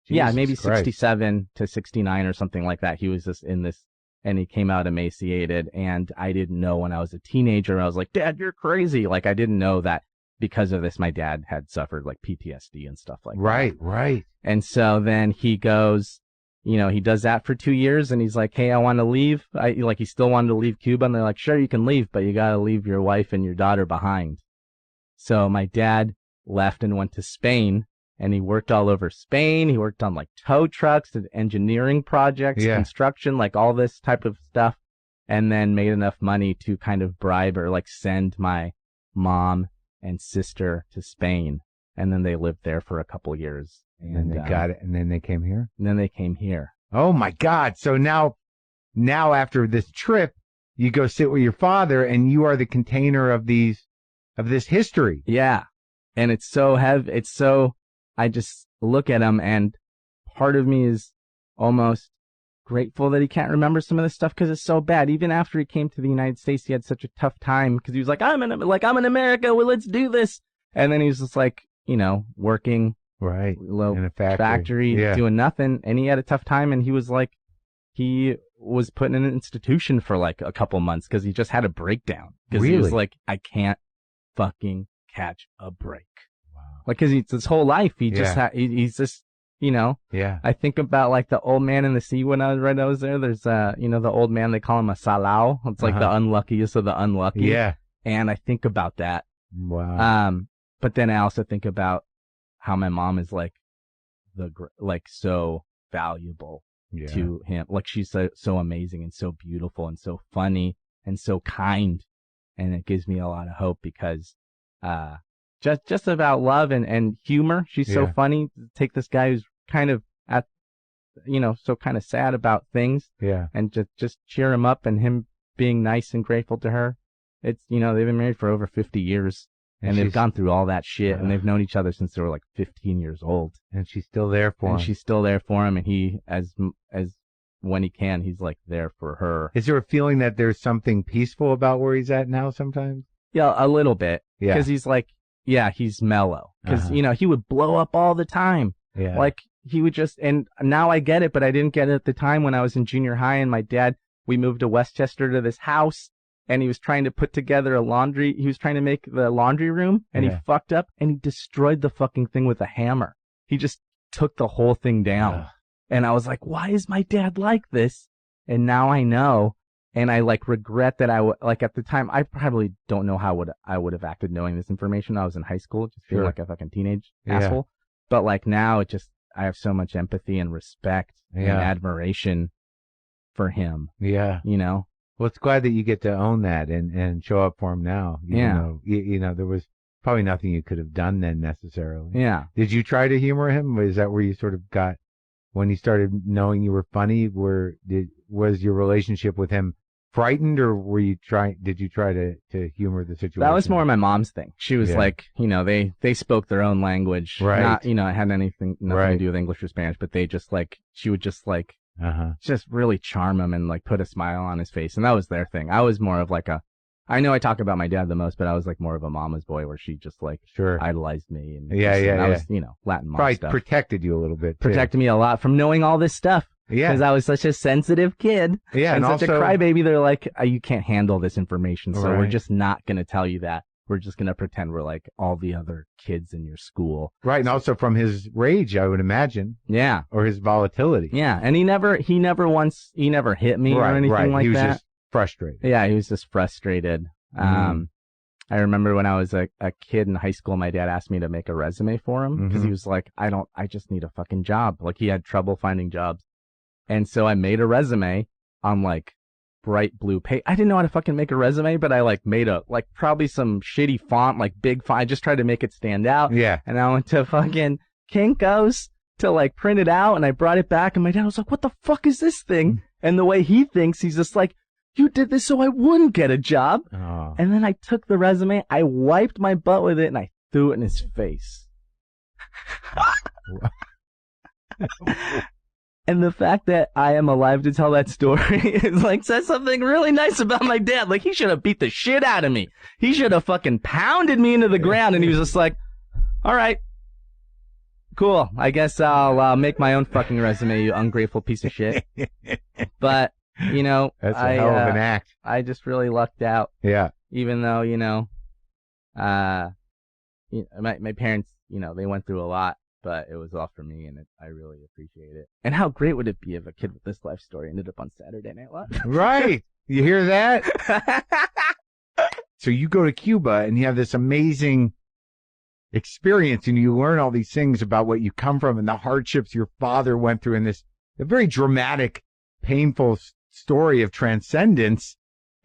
Jesus maybe Christ. 67 to 69 or something like that. He was just in this. And he came out emaciated, and I didn't know when I was a teenager. I was like, Dad, you're crazy. Like, I didn't know that because of this, my dad had suffered like PTSD and stuff like that. Right. And so then he goes, he does that for 2 years, and he's like, hey, I want to leave. He still wanted to leave Cuba, and they're like, sure, you can leave, but you got to leave your wife and your daughter behind. So my dad left and went to Spain. And he worked all over Spain. He worked on like tow trucks and engineering projects, construction, like all this type of stuff. And then made enough money to kind of bribe or like send my mom and sister to Spain. And then they lived there for a couple years. And they got it. And then they came here? And then they came here. Oh my God. So now after this trip, you go sit with your father and you are the container of this history. Yeah. And it's so heavy. I just look at him, and part of me is almost grateful that he can't remember some of this stuff because it's so bad. Even after he came to the United States, he had such a tough time because he was like, I'm in America. Well, let's do this. And then he was just like, working in a factory doing nothing. And he had a tough time. And he was like, he was put in an institution for like a couple months because he just had a breakdown. Because he was like, I can't fucking catch a break. Like, cause his whole life, he's just, I think about like the old man in the sea when I was there. There's, the old man, they call him a salao. It's like the unluckiest of the unlucky. Yeah. And I think about that. Wow. But then I also think about how my mom is like so valuable to him. Like she's so amazing and so beautiful and so funny and so kind. And it gives me a lot of hope because, just about love and humor. She's so funny. Take this guy who's kind of so kind of sad about things. Yeah. And just cheer him up, and him being nice and grateful to her. It's, they've been married for over 50 years and they've gone through all that shit and they've known each other since they were like 15 years old. And she's still there for him. And she's still there for him. And he, as when he can, he's like there for her. Is there a feeling that there's something peaceful about where he's at now sometimes? Yeah, a little bit. Yeah. Cause he's like, he's mellow. Because, he would blow up all the time. Yeah. Like, he would just, and now I get it, but I didn't get it at the time when I was in junior high, and my dad, we moved to Westchester to this house, and he was trying to put together he was trying to make the laundry room, and he fucked up, and he destroyed the fucking thing with a hammer. He just took the whole thing down. And I was like, why is my dad like this? And now I know. And I like regret that at the time, I probably don't know how I would have acted knowing this information. I was in high school, just feeling like a fucking teenage asshole. But like now I have so much empathy and respect and admiration for him. Yeah. Well, it's glad that you get to own that and show up for him now. There was probably nothing you could have done then necessarily. Yeah. Did you try to humor him? Is that where you sort of got, when he started knowing you were funny, was your relationship with him frightened, or did you try to humor the situation? That was more my mom's thing. She was like, they spoke their own language. Right. Not, it had nothing to do with English or Spanish, but she would just like, just really charm him and like put a smile on his face. And that was their thing. I was more of like I know I talk about my dad the most, but I was like more of a mama's boy where she just like idolized me. And I was, Latin mom probably stuff. Protected you a little bit. Protected me a lot from knowing all this stuff. Yeah. Because I was such a sensitive kid. Yeah. And such also, a crybaby. They're like, you can't handle this information, so we're just not going to tell you that. we're just going to pretend we're like all the other kids in your school. Right. And also from his rage, I would imagine. Yeah. Or his volatility. Yeah. And he never hit me or anything like that. He was just frustrated. Yeah. He was just frustrated. I remember when I was a kid in high school, my dad asked me to make a resume for him because he was like, I just need a fucking job. Like he had trouble finding jobs. And so I made a resume on like bright blue paper. I didn't know how to fucking make a resume, but I like made probably some shitty font, like big font. I just tried to make it stand out. Yeah. And I went to fucking Kinko's to like print it out, and I brought it back, and my dad was like, what the fuck is this thing? And the way he thinks, he's just like, you did this so I wouldn't get a job. Oh. And then I took the resume, I wiped my butt with it, and I threw it in his face. And the fact that I am alive to tell that story is like says something really nice about my dad. Like he should have beat the shit out of me. He should have fucking pounded me into the ground, and he was just like, all right, cool. I guess I'll make my own fucking resume, you ungrateful piece of shit. But, you know, that's a hell of an act. I just really lucked out. Yeah. Even though, my parents, they went through a lot. But it was all for me, and I really appreciate it. And how great would it be if a kid with this life story ended up on Saturday Night Live? Right. You hear that? So you go to Cuba, and you have this amazing experience, and you learn all these things about what you come from and the hardships your father went through, and a very dramatic, painful story of transcendence.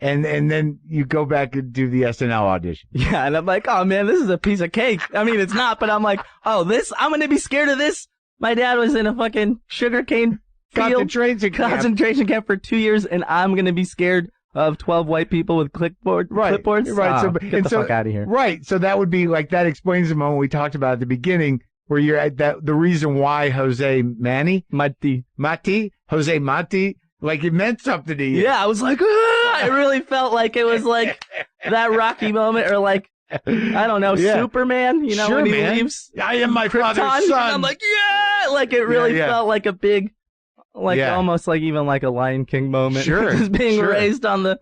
And then you go back and do the SNL audition. Yeah, and I'm like, oh man, this is a piece of cake. I mean, it's not, but I'm like, I'm going to be scared of this. My dad was in a fucking sugarcane concentration camp for 2 years, and I'm going to be scared of 12 white people with clipboards. Right. Oh, get the fuck out of here. Right. So that would be like, that explains the moment we talked about at the beginning, where you're at the reason why Jose Mati, like it meant something to you. Yeah, I was like, I really felt like it was like that Rocky moment, or like, I don't know, Superman, when he leaves. I am my Krypton, father's son. I'm like, yeah, like it really felt like a big, almost like even like a Lion King moment. Sure. Just being raised on the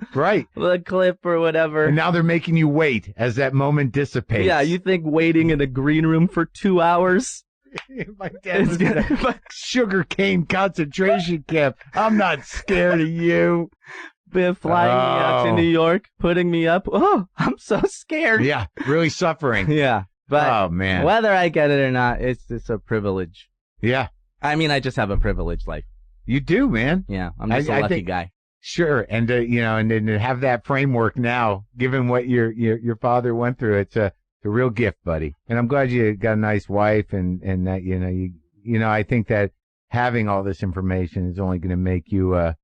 cliff or whatever. And now they're making you wait as that moment dissipates. Yeah, you think waiting in a green room for 2 hours? My dad was in a sugarcane concentration camp. I'm not scared of you. Been flying me out to New York, putting me up. Oh, I'm so scared. Yeah, really suffering. Yeah. But oh, man. Whether I get it or not, it's a privilege. Yeah. I mean, I just have a privileged life. You do, man. Yeah, I'm just a lucky guy. Sure. And, and to have that framework now, given what your father went through, it's a real gift, buddy. And I'm glad you got a nice wife, and that, I think that having all this information is only going to make you, a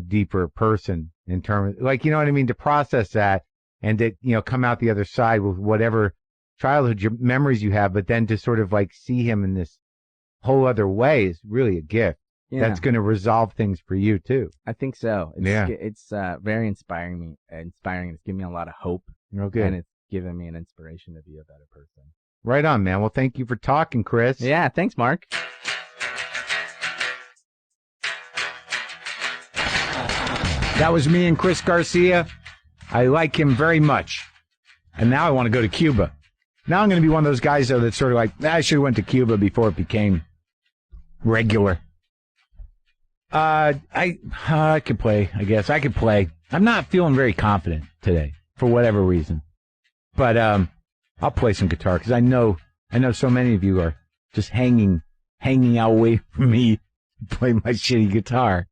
deeper person in terms, like, you know what I mean? To process that and to, come out the other side with whatever childhood memories you have, but then to sort of like see him in this whole other way is really a gift. Yeah. That's going to resolve things for you too. I think so. It's very inspiring. It's given me a lot of hope. Okay. And it's given me an inspiration to be a better person. Right on, man. Well, thank you for talking, Chris. Yeah, thanks, Mark. That was me and Chris Garcia. I like him very much. And now I want to go to Cuba. Now I'm going to be one of those guys, though, that's sort of like, I should have went to Cuba before it became regular. I could play, I guess. I could play. I'm not feeling very confident today, for whatever reason. But I'll play some guitar, because I know so many of you are just hanging out away from me to play my shitty guitar.